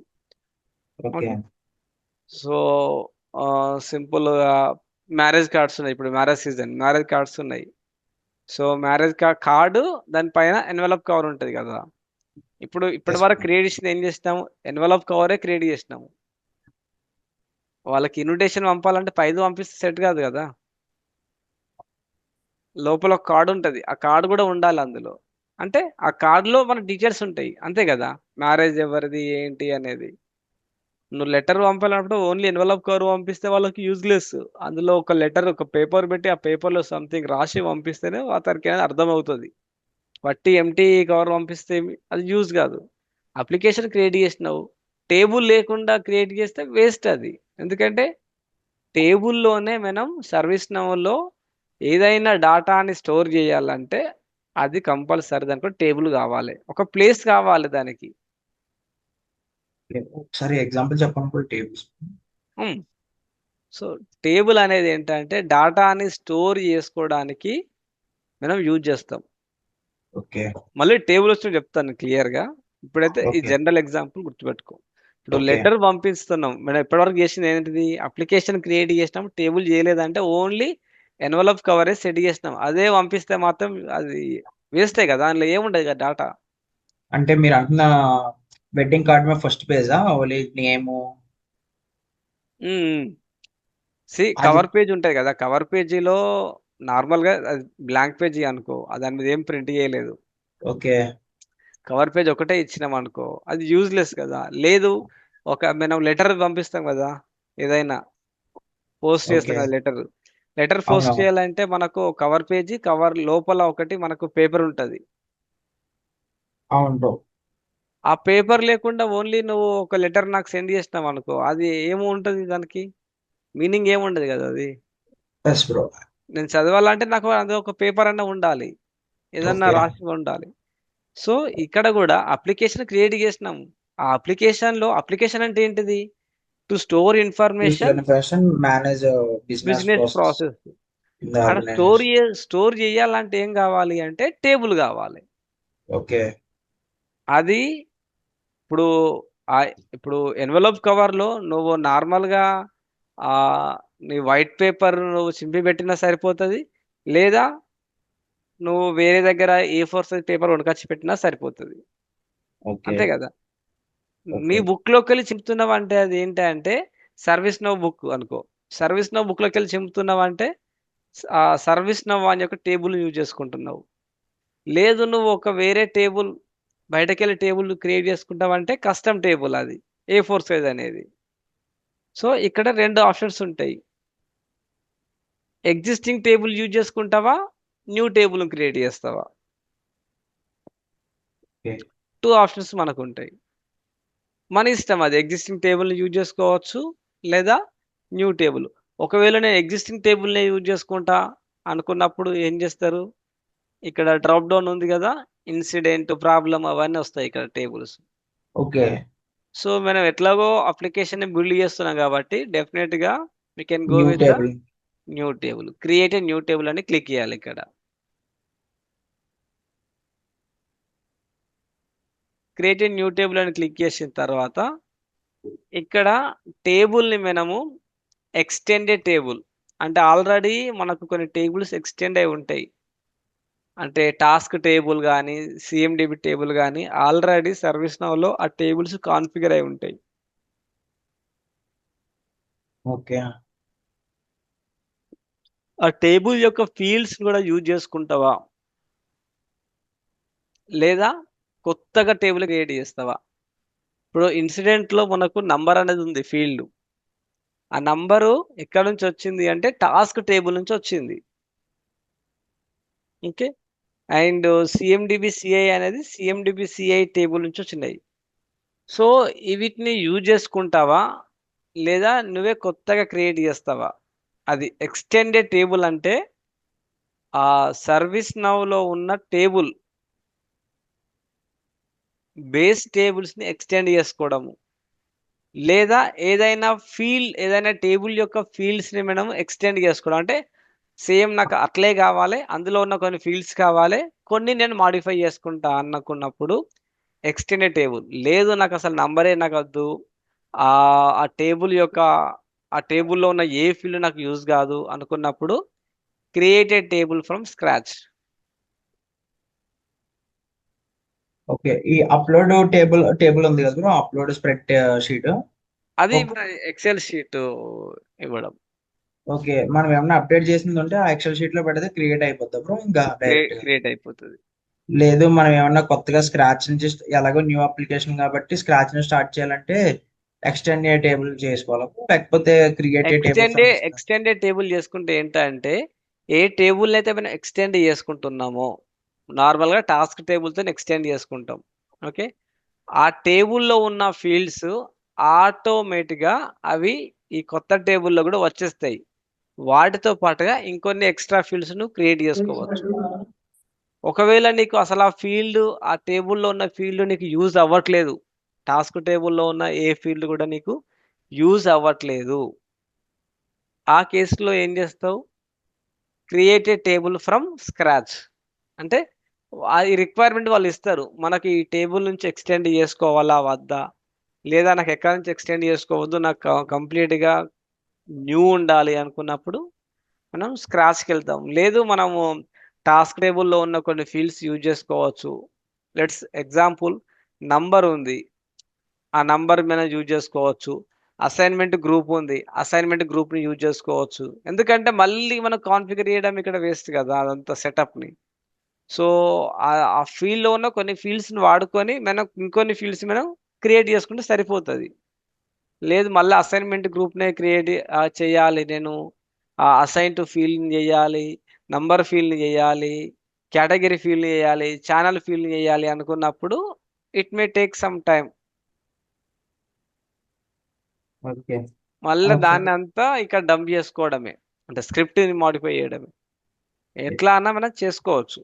ఓకే. ఓకే. సో, సింపుల్‌గా మ్యారేజ్ కార్డ్స్ ఉన్నాయి. ఇప్పుడు మ్యారేజ్ సీజన్. మ్యారేజ్ కార్డ్స్ ఉన్నాయి. సో, మ్యారేజ్ కార్డు దాని పైన ఎన్వలప్ కవర్ ఉంటది కదా! ఇప్పటి యెస్ వరకు బ్రో. క్రియేట్ చేసింది ఏం చేసినాము? ఎన్వలప్ కవరే క్రియేట్ చేసినాము. వాళ్ళకి ఇన్విటేషన్ పంపాలంటే పైది పంపిస్తే సెట్ కాదు కదా! లోపల ఒక కార్డ్ ఉంటది. ఆ కార్డ్ కూడా ఉండాలి అందులో. అంటే ఆ కార్డ్‌లో మన డీటెయిల్స్ ఉంటాయి. అంతే కదా! మ్యారేజ్ ఎవరిది? ఏంటి అనేది. నువ్వు లెటర్ పంపాలన్నప్పుడు ఓన్లీ ఎన్వలప్ కవర్ పంపిస్తే వాళ్ళకి యూజ్‌లెస్. అందులో ఒక లెటర్ ఒక పేపర్ పెట్టి, ఆ పేపర్‌లో సంథింగ్ రాసి పంపిస్తేనే అతనికి అర్థమవుతది. వట్టి ఎంప్టీ కవర్ పంపిస్తే అది యూజ్ గాదు. అప్లికేషన్ క్రియేట్ జేసినావు. టేబుల్ లేకుండా క్రియేట్ జేస్తే వేస్ట్ అది. ఎందుకంటే టేబుల్‌లోనే మనం సర్వీస్ నౌలో ఏదైనా డాటాని స్టోర్ జేయాలంటే అది కంపల్సరీ దానికి టేబుల్ గావాలి. ఒక ప్లేస్ కావాలి దానికి. ఓకే. ఒకసారి ఎగ్జాంపుల్ చెప్పండి బ్రో టేబుల్స్. హ్మ్. సో, టేబుల్ అనేది ఏంటంటే డాటాని స్టోర్ జేసుకోవడానికి మనం యూజ్ జేస్తాం. ఓకే. మళ్ళీ టేబుల్ వచ్చినప్పుడు చెప్తాను క్లియర్‌గా. ఇప్పుడైతే ఈ ఓకే. జనరల్ ఎగ్జాంపుల్ గుర్తుపెట్టుకో. ఇప్పుడు ఓకే. లెటర్ పంపిస్తున్నాం. మనం ఇప్పటివరకు చేసింది ఏంటిది? అప్లికేషన్ క్రియేట్ చేసినాం. టేబుల్ చేయలేదంటే ఓన్లీ ఎన్వలప్ కవరే సెట్ చేసినాం. అదే పంపిస్తే మాత్రం అది వేస్టే కదా! అందులో ఏముండదు కదా డాటా. అంటే మీరంటున్న వెడ్డింగ్ కార్డ్ మీద ఫస్ట్ పేజా? ఓన్లీ నేము హ్మ్. హ్మ్. అది. కవర్ పేజ్ ఉంటది కదా! కవర్ పేజీలో నార్మల్‌గా అది బ్లాంక్ పేజీ అనుకో. దాని మీద ఏం ప్రింట్ చేయలేదు. ఓకే. కవర్ పేజ్ ఒకటే ఇచ్చినామనుకో అది యూజ్‌లెస్ కదా! లేదు మనం లెటర్ పంపిస్తాం కదా! ఏదైనా పోస్ట్ చేస్తాం ఓకే. కదా లెటర్. లెటర్ పోస్ట్ అవునవును. చేయాలంటే మనకు కవర్ పేజీ, కవర్ లోపల ఒకటి మనకు పేపర్ ఉంటది. అవును బ్రో. ఆ పేపర్ లేకుండా ఓన్లీ నువ్వు ఒక లెటర్ నాకు సెండ్ చేసినావనుకో, అది ఏముంటది దానికి? మీనింగ్ ఏముండదు గదా అది. Yes bro. నేను చదవాలంటే నాకు అదొక పేపర్ అన్నా ఉండాలి. ఏదన్నా ఓకే. రాసి ఉండాలి. సో, ఇక్కడ గూడా అప్లికేషన్ క్రియేట్ జేసినాం. ఆ అప్లికేషన్ అంటే ఏంటిది? To store information, you store information, manage business business process process. In the ఆడ ఆర్గనైజేషన్. స్టోర్ జేయాలంటే ఏం గావాలి అంటే టేబుల్ గావాలి. ఓకే. అది ఇప్పుడు ఇప్పుడు ఎన్వలప్ కవర్‌లో నువ్వు నార్మల్‌గా ఆహ్, నీ వైట్ పేపర్ నువ్వు చింపి పెట్టినా సరిపోతది. లేదా నువ్వు వేరే దగ్గర ఏ4 సైజ్ పేపర్ కొనుకొచ్చి పెట్టినా సరిపోతది. ఓకే. అంతే గదా! నీ ఓకే. బుక్‌లోకెళ్ళి చింపుతున్నావంటే అదేంటంటే సర్వీస్ నౌ బుక్ అనుకో. సర్వీస్ నౌ బుక్‌లోకెళ్ళి చింపుతున్నావంటే సర్వీస్ నౌ అని యొక్క టేబుల్ యూజ్ చేసుకుంటున్నావు. లేదు నువ్వు ఒక వేరే టేబుల్ బయటకెళ్ళి టేబుల్ క్రియేట్ చేసుకుంటావంటే కస్టమ్ టేబుల్ అది. ఏ4 సైజ్ అనేది. సో, ఇక్కడ 2 ఆప్షన్స్ ఉంటాయి. ఎగ్జిస్టింగ్ టేబుల్ యూజ్ చేసుకుంటావా? న్యూ టేబుల్‌ని క్రియేట్ చేస్తావా? ఓకే. 2 ఆప్షన్స్ మనకుంటాయి. మన ఇష్టం అది. ఎగ్జిస్టింగ్ టేబుల్‌ని యూజ్ చేసుకోవచ్చు. లేదా న్యూ టేబుల్. ఒకవేళ నేను ఎగ్జిస్టింగ్ టేబుల్‌నే యూజ్ చేసుకుంటా అనుకున్నప్పుడు ఏం చేస్తారు? ఇక్కడ డ్రాప్ డౌన్ ఉంది గదా! ఇన్సిడెంట్, ప్రాబ్లమ్ అవన్నీ వస్తాయి ఇక్కడ టేబుల్స్. ఓకే. సో, మనం ఎట్లాగో అప్లికేషన్‌ని బిల్డ్ చేస్తున్నాం కాబట్టి డెఫినిట్‌గా we can go new with the table. New table. Create a new table అని క్లిక్ చేయాలి ఇక్కడ. క్రియేట్ ఎ న్యూ టేబుల్ అని క్లిక్ చేసిన తర్వాత ఇక్కడ టేబుల్‌ని మనము ఎక్స్‌టెండెడ్ టేబుల్ అంటే ఆల్రెడీ మనకు కొన్ని టేబుల్స్ ఎక్స్‌టెండ్ అయి ఉంటాయి. అంటే టాస్క్ టేబుల్ గాని, సీఎండీబీ టేబుల్ గాని ఆల్రెడీ సర్వీస్ నౌలో ఆ టేబుల్స్ కాన్ఫిగర్ అయి ఉంటాయి. ఓకే. ఆ టేబుల్ యొక్క ఫీల్డ్స్‌ని కూడా యూజ్ చేసుకుంటావా? లేదా కొత్తగా టేబుల్ క్రియేట్ చేస్తావా? ఇప్పుడు ఇన్సిడెంట్‌లో మనకు నంబర్ అనేది ఉంది ఫీల్డ్. ఆ నంబరు ఎక్కడి నుంచి వచ్చింది అంటే టాస్క్ టేబుల్ నుంచి వచ్చింది. ఓకే. అండ్ సీఎండీబీ సీఐ అనేది సీఎండీబీ సీఐ టేబుల్ నుంచి వచ్చినాయి. సో, వీటిని యూజ్ చేసుకుంటావా? లేదా నువ్వే కొత్తగా క్రియేట్ చేస్తావా? అది ఎక్స్‌టెండెడ్ టేబుల్ అంటే సర్వీస్ నౌలో ఉన్న టేబుల్ బేస్ టేబుల్స్‌ని ఎక్స్‌టెండ్ చేసుకోవడము. లేదా ఏదైనా టేబుల్ యొక్క ఫీల్డ్స్‌ని మనం ఎక్స్‌టెండ్ చేసుకోవడం. అంటే సేమ్ నాకు అట్లే గావాలి. అందులో ఉన్న కొన్ని ఫీల్డ్స్ కావాలి. కొన్ని నేను మోడిఫై చేసుకుంటా అనుకున్నప్పుడు ఎక్స్‌టెండెడ్ టేబుల్. లేదు నాకసలు నంబరే నాకొద్దు. ఆ టేబుల్ యొక్క ఆ టేబుల్‌లో ఉన్న ఏ ఫీల్డ్ నాకు యూజ్ గాదు అనుకున్నప్పుడు create a table from scratch. Okay. ఈ అప్‌లోడ్ టేబుల్ ఉంది కదా బ్రో! Upload spread sheet. అది ఓకే. మన ఎక్సెల్ షీట్ ఇవ్వడం. ఓకే. మనం ఏమన్నా అప్‌డేట్ చేసిందుంటే ఆ ఎక్సెల్ షీట్‌లో పెడితే క్రియేట్ అయిపోద్దా బ్రో ఇంకా డైరెక్ట్‌గా? క్రియేట్ అయిపోతది. లేదు మనం ఏమన్నా కొత్తగా స్క్రాచ్ నుంచి ఎలాగో న్యూ అప్లికేషన్ కాబట్టి స్క్రాచ్ నుంచి స్టార్ట్ చేయాలంటే ఎక్స్టెండ్ ఏ టేబుల్ చేసుకోవాలా? లేకపోతే create a table from scratch? Extended table చేసుకుంటే ఏంటంటే, ఏ టేబుల్‌నైతే మనం ఎక్స్టెండ్ చేసుకుంటున్నామో, నార్మల్‌గా టాస్క్ టేబుల్‌తోని ఎక్స్టెండ్ చేసుకుంటాం. ఓకే. ఆ టేబుల్‌లో ఉన్న ఫీల్డ్స్ ఆటోమేటిక్‌గా అవి ఈ కొత్త టేబుల్‌లో గూడా వచ్చేస్తాయి. వాటితో పాటుగా ఇంకొన్ని ఎక్స్‌ట్రా ఫీల్డ్స్‌ను క్రియేట్ చేసుకోవచ్చు. ఒకవేళ నీకు అసలు ఆ టేబుల్‌లో ఉన్న ఫీల్డ్ నీకు యూజ్ అవ్వట్లేదు. టాస్క్ టేబుల్‌లో ఉన్న ఏ ఫీల్డ్ గూడా నీకు యూజ్ అవ్వట్లేదు. ఆ కేస్‌లో ఏం జేస్తావు? Create a table from scratch. అంటే ఈ రిక్వైర్మెంట్ వాళ్ళిస్తారు. మనకి ఈ టేబుల్ నుంచి ఎక్స్‌టెండ్ జేసుకోవాలా? వద్దా? లేదా నాకు ఎక్కడి నుంచి ఎక్స్‌టెండ్ జేసుకోవద్దు. నాకు కంప్లీట్‌గా న్యూ ఉండాలి అనుకున్నప్పుడు మనం స్క్రాచ్‌కెళ్తాం. లేదు మనము టాస్క్ టేబుల్‌లో ఉన్న కొన్ని ఫీల్డ్స్ యూజ్ జేసుకోవచ్చు. ఎగ్జాంపుల్ నంబర్ ఉంది. ఆ నంబర్ మనం యూజ్ జేసుకోవచ్చు. అసైన్‌మెంట్ గ్రూప్ ఉంది. అసైన్‌మెంట్ గ్రూప్‌ని యూజ్ జేసుకోవచ్చు. ఎందుకంటే మళ్ళీ మనం కాన్ఫిగర్ చేయడం ఇక్కడ వేస్ట్ గదా! అదంతా సెటప్‌ని. సో, ఆ ఫీల్డ్‌లో ఉన్న కొన్ని ఫీల్డ్స్‌ని వాడుకొని మనం ఇంకొన్ని ఫీల్డ్స్ మనం క్రియేట్ చేసుకుంటే సరిపోతది. లేదు మళ్ళా అసైన్‌మెంట్ గ్రూప్‌నే చేయాలి నేను. అసైన్ టు ఫీల్డ్ చేయాలి, నంబర్ ఫీల్డ్ చేయాలి, కేటగిరీ ఫీల్డ్ చేయాలి, ఛానల్ ఫీల్డ్ చేయాలి అనుకున్నప్పుడు it may take some time. Okay. మళ్ళీ ఒకసారి దాన్ని అంతా ఇక్కడ డంప్ చేసుకోవడమే, అంటే స్క్రిప్ట్ని మాడిఫై చేయడమే. ఎట్లా అన్నా మనం చేసుకోవచ్చు.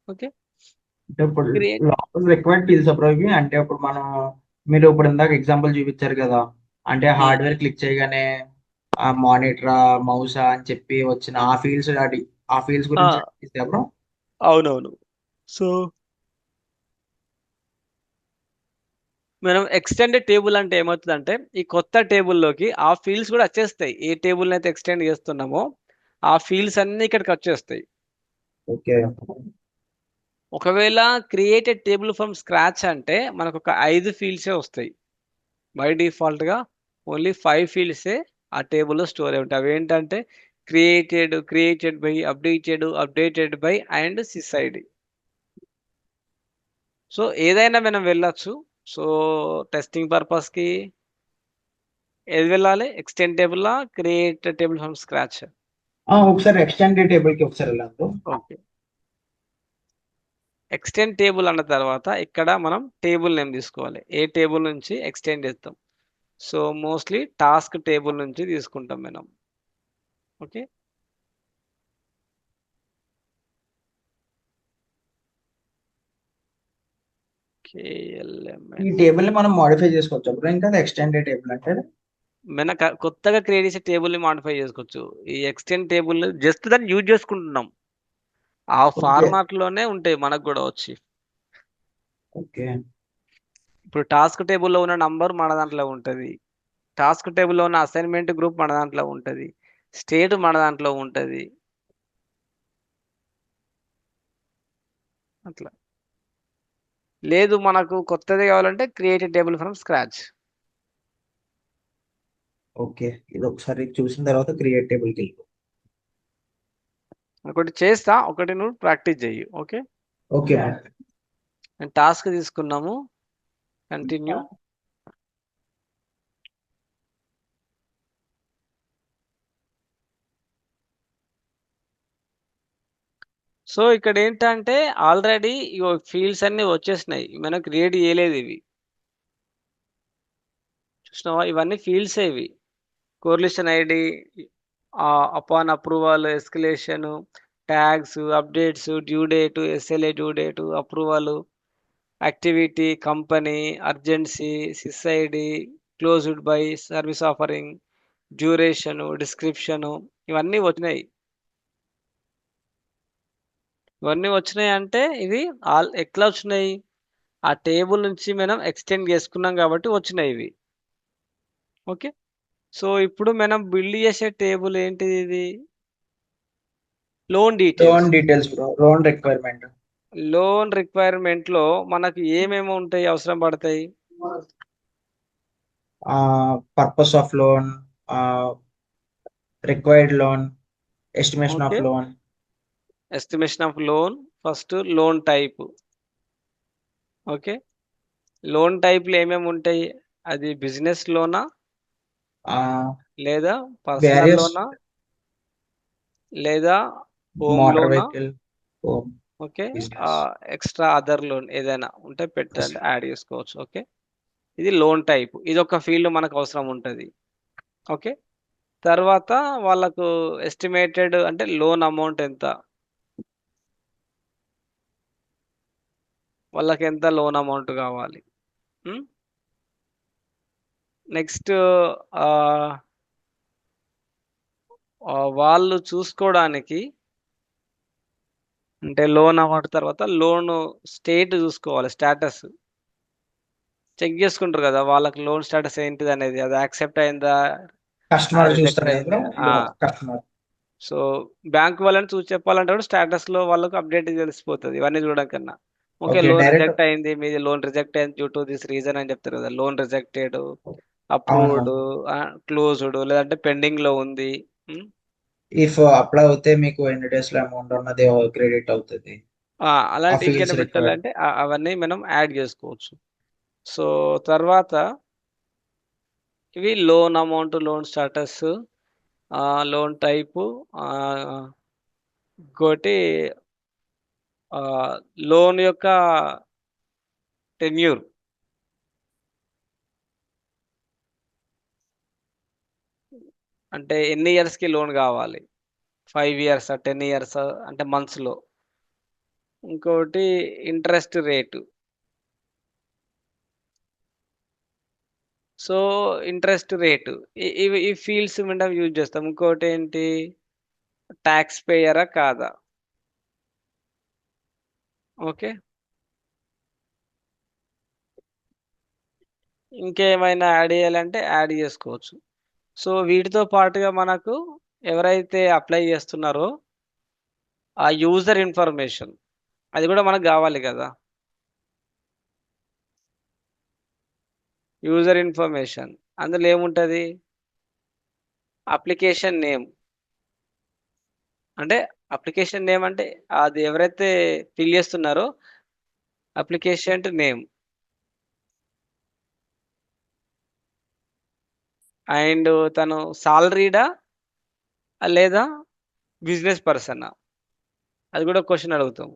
ఓకే. అంటే ఇప్పుడు క్రియేట్ లోపల రిక్వైర్డ్ ఫీల్డ్స్ అప్పుడు ఇవి అంటే ఇప్పుడు మనం మీరు ఇప్పుడు ఇందాక ఎగ్జాంపుల్ చూపించారు కదా, అంటే హార్డ్వేర్ క్లిక్ చేయగానే ఆ మానిటరా మౌసా అని చెప్పి వచ్చిన ఆ ఫీల్డ్స్ గురించి అప్పుడు అవునవును. సో మనం ఎక్స్టెండెడ్ టేబుల్ అంటే ఏమవుతుందంటే ఈ కొత్త టేబుల్లోకి ఆ ఫీల్డ్స్ కూడా వచ్చేస్తాయి. ఏ టేబుల్ని అయితే ఎక్స్టెండ్ చేస్తున్నామో ఆ ఫీల్డ్స్ అన్ని ఇక్కడికి వచ్చేస్తాయి. ఓకే. ఒకవేళ క్రియేటెడ్ టేబుల్ ఫ్రమ్ స్క్రాచ్ అంటే మనకు ఒక 5 ఫీల్డ్సే వస్తాయి. బై డిఫాల్ట్గా ఓన్లీ 5 ఫీల్డ్సే ఆ టేబుల్లో స్టోర్ అయి ఉంటాయి. అవి ఏంటంటే created by, updated by and sys ID. So ఏదైనా మనం వెళ్ళొచ్చు. సో టెస్టింగ్ పర్పస్కి ఏది వెళ్ళాలి, ఎక్స్టెండ్ టేబుల్లా, క్రియేట్ టేబుల్ ఫ్రమ్ స్క్రాచ్. ఒకసారి ఎక్స్టెండెడ్ టేబుల్ కి ఒకసారి వెళ్ళాను. ఓకే. ఎక్స్టెండ్ టేబుల్ అన్న తర్వాత ఇక్కడ మనం టేబుల్ నేమ్ తీసుకోవాలి. ఏ టేబుల్ నుంచి ఎక్స్టెండ్ చేస్తాం. సో మోస్ట్లీ టాస్క్ టేబుల్ నుంచి తీసుకుంటాం మనం. ఓకే. ఈ కేఎల్ఎంఎన్ టేబుల్ ని మనం మోడిఫై చేసుకోవచ్చు అప్పుడు ఇంకా ఎక్స్టెండెడ్ టేబుల్ అంటే మన కొత్తగా క్రియేట్ చేసే టేబుల్ని మాడిఫై చేసుకోవచ్చు. ఈ ఎక్స్టెండ్ టేబుల్ జస్ట్ దాన్ని యూజ్ చేసుకుంటున్నాం. ఆ ఓకే. ఫార్మాట్ లోనే ఉంటాయి మనకు కూడా వచ్చి. ఓకే. ఇప్పుడు టాస్క్ టేబుల్లో ఉన్న నంబర్ మన దాంట్లో ఉంటుంది, టాస్క్ టేబుల్లో ఉన్న అసైన్మెంట్ గ్రూప్ మన దాంట్లో ఉంటుంది, స్టేట్ మన దాంట్లో ఉంటుంది. అట్లా లేదు, మనకు కొత్తది కావాలంటే create table from scratch. Okay. ఇది ఒకసారి చూసిన తర్వాత క్రియేట్ టేబుల్ కి వెళ్ళిపో. ఒకటి చేస్తా, ఒకటి నువ్వు ప్రాక్టీస్ చెయ్యి. ఓకే. ఓకే. టాస్క్ తీసుకున్నాము, కంటిన్యూ. సో ఇక్కడ ఏంటంటే ఆల్రెడీ ఫీల్డ్స్ అన్ని వచ్చేసినాయి, మనం క్రియేట్ చేయలేదు ఇవి. చూసినావా, ఇవన్నీ ఫీల్డ్స్ ఇవి. Correlation ID, upon approval, escalation, tags, updates, due date, SLA due date, approval, activity, company, urgency, sys ID, closed by, service offering, duration, description, ఇవన్నీ వచ్చినాయి. ఇవన్నీ వచ్చినాయి అంటే ఇవి ఎట్లా వచ్చినాయి, ఆ టేబుల్ నుంచి మనం ఎక్స్టెండ్ చేసుకున్నాం కాబట్టి వచ్చినాయి ఇవి. ఓకే. సో ఇప్పుడు మనం బిల్డ్ చేసే టేబుల్ ఏంటిది, ఇది loan details. Loan details bro, loan requirement. Loan రిక్వైర్మెంట్లో మనకు ఏమేమి ఉంటాయి, అవసరం పడతాయి. Purpose of loan, required loan, estimation of okay. Loan. Estimation of loan, first loan type. Okay. Loan టైప్లు ఏమేమి ఉంటాయి, అది బిజినెస్ లోనా, లేదా పర్సనల్ వేరియస్ లోనా, లేదా హోమ్ మోటార్ లోనా. Vehicle, home, okay. Business. Extra other loan ఏదైనా ఉంటే పెట్టండి, యాడ్ చేసుకోవచ్చు. ఓకే. ఇది లోన్ టైప్, ఇది ఒక ఫీల్డ్ మనకు అవసరం ఉంటుంది. ఓకే. తర్వాత వాళ్ళకు ఎస్టిమేటెడ్ అంటే లోన్ అమౌంట్ ఎంత, వాళ్ళకి ఎంత లోన్ అమౌంట్ కావాలి. నెక్స్ట్ వాళ్ళు చూసుకోవడానికి, అంటే లోన్ అమౌంట్ తర్వాత లోన్ స్టేట్ చూసుకోవాలి, స్టేటస్ చెక్ చేసుకుంటారు కదా, వాళ్ళకి లోన్ స్టేటస్ ఏంటిది అనేది, అది యాక్సెప్ట్ అయిందా, కస్టమర్ రిజెక్ట్ చూస్తారు కదా అయిందా. Bro, customer. సో బ్యాంక్ వాళ్ళని చూసి చెప్పాలంటే కూడా స్టేటస్లో వాళ్ళకు అప్డేట్ తెలిసిపోతుంది ఇవన్నీ చూడడం కన్నా. Okay, okay. Loan direct. Reject అయింది, మీది లోన్ రిజెక్ట్ అయింది డ్యూ టు దిస్ రీజన్ అని చెప్తారు కదా, లోన్ రిజెక్టెడ్, అవును. అప్రూవ్డ్, క్లోజ్డ్, లేదంటే పెండింగ్లో ఉంది. ఇఫ్ అప్లై అవుతే మీకు ఎన్ని డేస్ లో అమౌంట్ అన్నది క్రెడిట్ అవుతుంది. ఆ అలాంటి ఫీల్డ్స్ ఇంకేమైనా రిక్వైర్డ్. పెట్టాలంటే అవన్నీ మనం యాడ్ చేసుకోవచ్చు. సో తర్వాత ఇవి loan amount, loan status, loan type, ఇంకోటి లోన్ యొక్క టెన్యూర్. అంటే ఎన్ని ఇయర్స్‌కి లోన్ కావాలి? 5 ఇయర్సా? 10 ఇయర్సా? అంటే మంత్స్‌లో. ఇంకోటి interest rate. So, interest rate. ఈ ఫీల్డ్స్ మనం యూజ్ చేస్తాం. ఇంకోటేంటి? టాక్స్ పేయరా? కాదా? ఓకే. ఇంకేమైనా యాడ్ చేయాలంటే యాడ్ చేసుకోవచ్చు. సో, వీటితో పాటుగా మనకు ఎవరైతే అప్లై చేస్తున్నారో ఆ యూజర్ ఇన్ఫర్మేషన్ అది కూడా మనకు కావాలి కదా! యూజర్ ఇన్ఫర్మేషన్ అందులో ఏముంటది? Application name. అంటే అప్లికేషన్ నేమ్ అంటే అది ఎవరైతే ఫిల్ చేస్తున్నారో అప్లికేషన్ నేమ్. అండ్ తను సాలరీడా? లేదా బిజినెస్ పర్సనా? అది కూడా క్వెషన్ అడుగుతాం.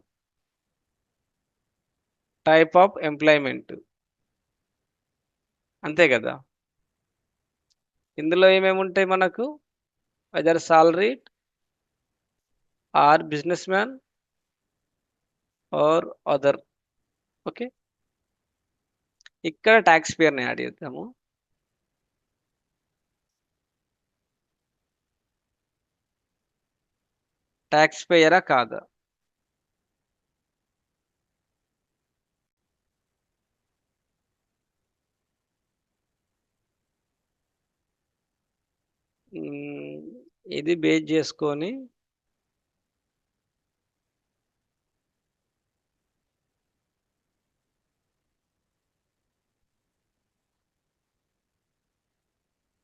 Type of employment. అంతే కదా! ఇందులో ఏమేముంటాయి మనకు? Whether salaried or business man or other. Okay. ఇక్కడ టాక్స్ పేయర్‌ని యాడ్ చేద్దాము. టాక్స్ పేయరా? కాదా? హ్మ్. ఇది బేస్ చేసుకొని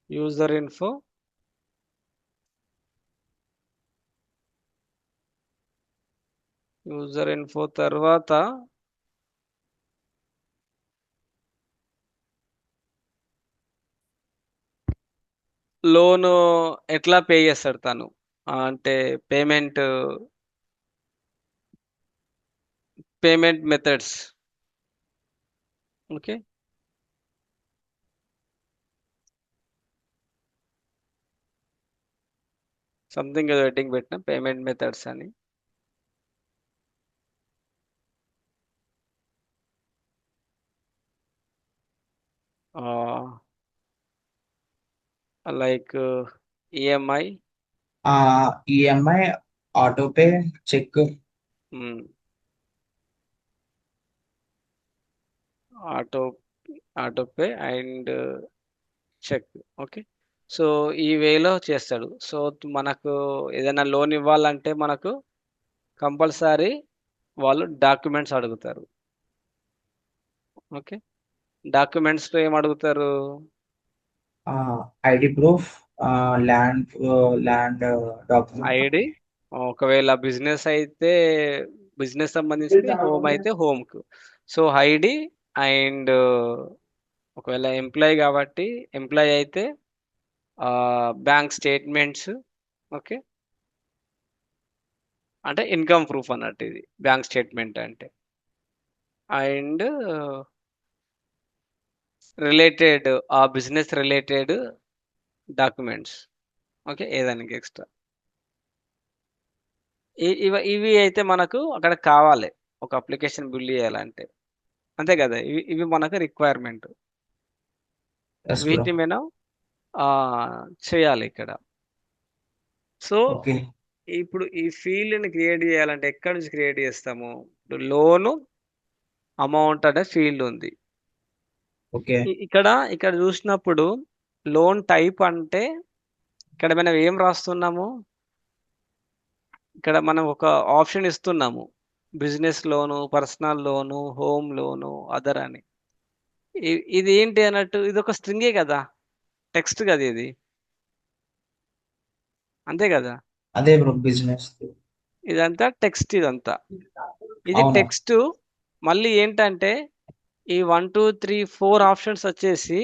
యూజర్ ఇన్ఫో తర్వాత లోను ఎట్లా పే చేస్తాడు తను? అంటే payment payment methods. Okay. Something ఏదో హెడ్డింగ్ పెట్టిన పేమెంట్ మెథడ్స్ అని. Ah, like EMI. EMI, autopay, check. Hmm. Auto auto pay and check. Okay. So, ఈ వేలో చేస్తాడు. సో, మనకు ఏదైనా లోన్ ఇవ్వాలంటే మనకు కంపల్సరీ వాళ్ళు డాక్యుమెంట్స్ అడుగుతారు. ఓకే. డాక్యుమెంట్స్‌లో ఏమడుగుతారు? ID proof, land land document. ID. ఒకవేళ బిజినెస్ అయితే బిజినెస్ సంబంధించింది, హోమ్ అయితే హోమ్‌కు. సో, ఐడీ అండ్ ఒకవేళ ఎంప్లాయీ కాబట్టి ఎంప్లాయీ అయితే బ్యాంక్ స్టేట్‌మెంట్స్. ఓకే. అంటే ఇన్‌కమ్ ప్రూఫ్ అన్నట్టు ఇది. బ్యాంక్ స్టేట్‌మెంట్ అంటే. అండ్ రిలేటెడ్ ఆ బిజినెస్ రిలేటెడ్ డాక్యుమెంట్స్. ఓకే. ఏదానికి ఎక్స్‌ట్రా. ఇవి అయితే మనకు అక్కడ కావాలి. ఒక అప్లికేషన్ బిల్డ్ చేయాలంటే. అంతే కదా! ఇవి ఇవి మనకు రిక్వైర్‌మెంట్. Yes bro. వీటిని మనం చేయాలిక్కడ. So, okay. ఇప్పుడు ఈ ఫీల్డ్‌ని క్రియేట్ చేయాలంటే ఎక్కడి నుంచి క్రియేట్ చేస్తాము? ఇప్పుడు లోను, అమౌంట్ అనే ఫీల్డ్ ఉంది. ఓకే. ఇక్కడ చూసినప్పుడు లోన్ టైప్ అంటే ఇక్కడ మనం ఏం రాస్తున్నాము? ఇక్కడ మనం ఒక ఆప్షన్ ఇస్తున్నాము. Business loan, personal loan, home loan, other అని. ఇది ఏంటి అన్నట్టు ఇదొక స్ట్రింగే కదా! టెక్స్ట్ కదా ఇది. అంతే కదా! అదే బ్రో బిజినెస్. ఇదంతా టెక్స్ట్ ఇదంతా. ఇది అవును. టెక్స్టు మళ్ళీ ఏంటంటే ఈ 1, 2, 3, 4 ఆప్షన్స్ వచ్చేసి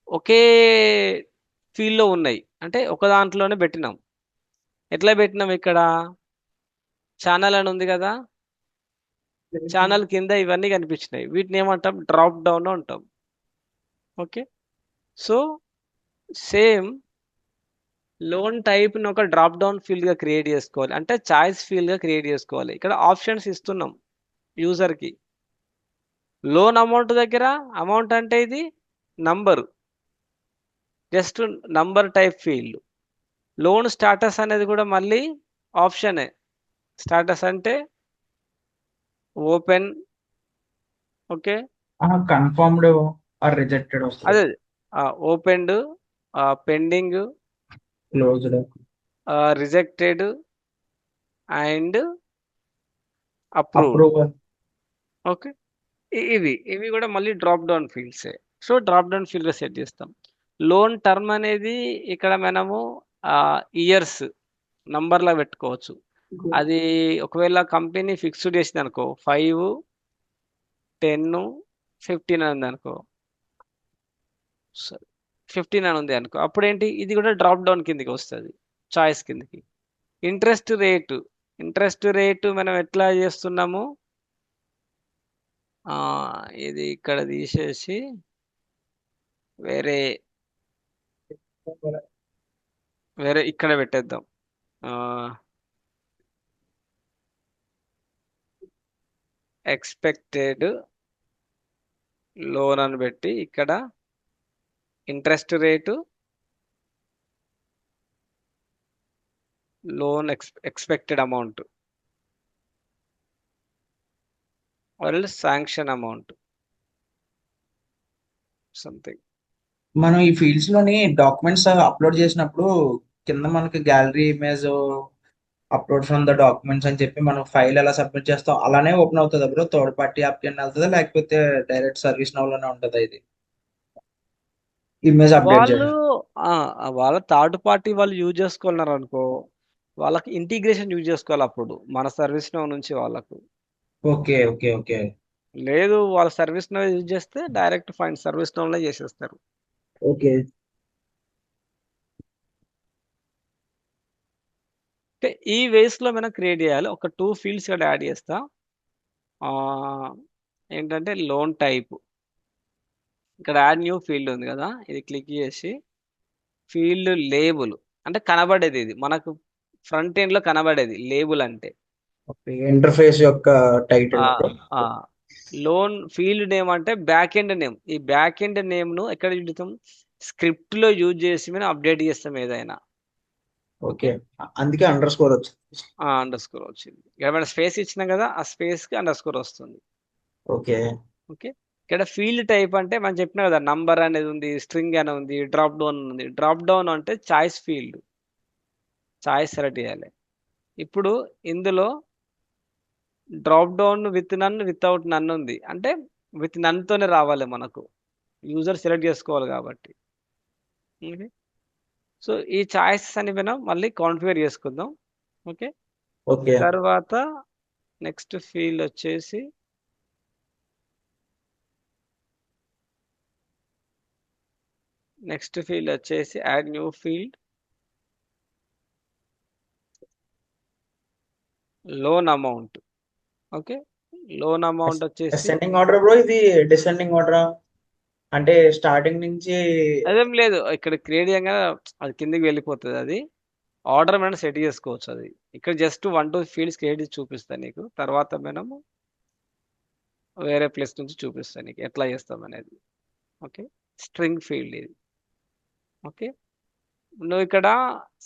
ఒకే ఫీల్డ్‌లో ఉన్నాయి. అంటే ఒక దాంట్లోనే పెట్టినాం. ఎట్లా పెట్టినాం ఇక్కడ ఛానల్ అని ఉంది కదా, ఛానల్ కింద ఇవన్నీ కనిపించినాయి, వీటిని ఏమంటాం డ్రాప్ డౌన్ అంటాం. ఓకే, సో సేమ్ లోన్ టైప్ని ఒక డ్రాప్ డౌన్ ఫీల్డ్గా క్రియేట్ చేసుకోవాలి, అంటే చాయిస్ ఫీల్డ్గా క్రియేట్ చేసుకోవాలి. ఇక్కడ ఆప్షన్స్ ఇస్తున్నాం యూజర్కి. లోన్ అమౌంట్ దగ్గర అమౌంట్ అంటే ఇది number, just number type field. Loan status అనేది కూడా మళ్ళీ ఆప్షనే. స్టాటస్ అంటే open, okay, confirmed or rejected వస్తుంది. అదే opened, pending, closed. Rejected and approved. Approval. Okay, ఇవి కూడా మళ్ళీ డ్రాప్ డౌన్ ఫీల్డ్సే. సో డ్రాప్ డౌన్ ఫీల్డ్గా సెట్ చేస్తాం. లోన్ టర్మ్ అనేది ఇక్కడ మనము ఇయర్స్ నంబర్లా పెట్టుకోవచ్చు. అది ఒకవేళ కంపెనీ ఫిక్స్డ్ చేసింది అనుకో 5, 10, 15 అని ఉంది అనుకో, 15 అని ఉంది అనుకో, అప్పుడు ఏంటి ఇది కూడా డ్రాప్ డౌన్ కిందకి వస్తుంది, చాయిస్ కిందకి. ఇంట్రెస్ట్ రేటు మనం ఎట్లా చేస్తున్నాము, ఇది ఇక్కడ తీసేసి వేరే వేరే ఇక్కడ పెట్టేద్దాం. ఎక్స్పెక్టెడ్ లోన్ అని పెట్టి ఇక్కడ interest rate, loan expected amount are sanction amount something. మనం ఈ ఫీల్డ్స్ లోని డాక్యుమెంట్స్ అప్లోడ్ చేసినప్పుడు కింద మనకి gallery image upload from the documents అని చెప్పి మనం ఫైల్ ఎలా సబ్మిట్ చేస్తాం అలానే ఓపెన్ అవుతుంది బ్రో. థర్డ్ పార్టీ యాప్ కింద వెళ్తుందా లేకపోతే డైరెక్ట్ సర్వీస్ నౌ లోనే ఉంటుందా ఇది ఇమేజ్ అప్డేట్ వాళ్ళు చేయడం? వాళ్ళ థర్డ్ పార్టీ వాళ్ళు యూజ్ చేసుకోవాలన్నారు అనుకో, వాళ్ళకి ఇంటిగ్రేషన్ యూజ్ చేసుకోవాలి అప్పుడు మన సర్వీస్ నో నుంచి వాళ్ళకు. ఓకే ఓకే ఓకే లేదు వాళ్ళ సర్వీస్ నో యూజ్ చేస్తే డైరెక్ట్ ఫైన్ సర్వీస్ నోలో చేసేస్తారు. ఓకే. అంటే ఈ వేస్ లో మనం క్రియేట్ చేయాలి. ఒక 2 ఫీల్డ్స్ ఇక్కడ యాడ్ చేస్తా. ఆ, ఏంటంటే లోన్ టైప్, ఇక్కడ యాడ్ న్యూ ఫీల్డ్ ఉంది కదా, ఇది క్లిక్ చేసి ఫీల్డ్ లేబుల్, అంటే కనబడేది, ఇది మనకు ఫ్రంట్ ఎండ్ లో కనబడేది లేబుల్ అంటే. ఓకే ఇంటర్ఫేస్ యొక్క టైటిల్. లోన్ ఫీల్డ్ నేమ్ అంటే బ్యాక్ ఎండ్ నేమ్. ఈ బ్యాక్ ఎండ్ నేమ్ ను ఎక్కడ చూద్దాం, స్క్రిప్ట్ లో యూజ్ చేసి మనం అప్డేట్ చేస్తాం ఏదైనా. ఓకే అందుకే అండర్ స్కోర్ వచ్చింది. అండర్ స్కోర్ వచ్చింది, ఇక్కడ మనం స్పేస్ ఇచ్చినాం కదా, ఆ స్పేస్ కి అండర్ స్కోర్ వస్తుంది. ఓకే ఓకే, ఇక్కడ ఫీల్డ్ టైప్ అంటే మనం చెప్పినా కదా, నంబర్ అనేది ఉంది, స్ట్రింగ్ అనేది ఉంది, డ్రాప్ డౌన్ ఉంది. డ్రాప్ డౌన్ అంటే చాయిస్ ఫీల్డ్, చాయిస్ సెలెక్ట్ చేయాలి. ఇప్పుడు ఇందులో drop down with none, without none ఉంది, అంటే విత్ నన్ తోనే రావాలి మనకు, యూజర్ సెలెక్ట్ చేసుకోవాలి కాబట్టి. సో ఈ చాయిసెస్ అని మనం మళ్ళీ కాన్ఫిగర్ చేసుకుందాం. ఓకే, ఓకే తర్వాత నెక్స్ట్ ఫీల్డ్ వచ్చేసి add new field loan amount. Okay, loan amount వచ్చేసి అసెండింగ్ ఆర్డర్ బ్రో ఇది డిసెండింగ్ ఆర్డర్ అంటే స్టార్టింగ్ నుంచి. అదేం లేదు, ఇక్కడ క్రియేట్ చేయగా అది కిందకి వెళ్ళిపోతుంది. అది ఆర్డర్ మనం సెట్ చేసుకోవచ్చు. అది ఇక్కడ జస్ట్ 1-2 ఫీల్డ్స్ క్రియేట్ చేసి చూపిస్తాను నీకు, తర్వాత మనం వేరే ప్లేస్ నుంచి చూపిస్తాను నీకు ఎట్లా చేస్తాం అనేది. ఓకే, స్ట్రింగ్ ఫీల్డ్ ఇది. ఓకే, నువ్వు ఇక్కడ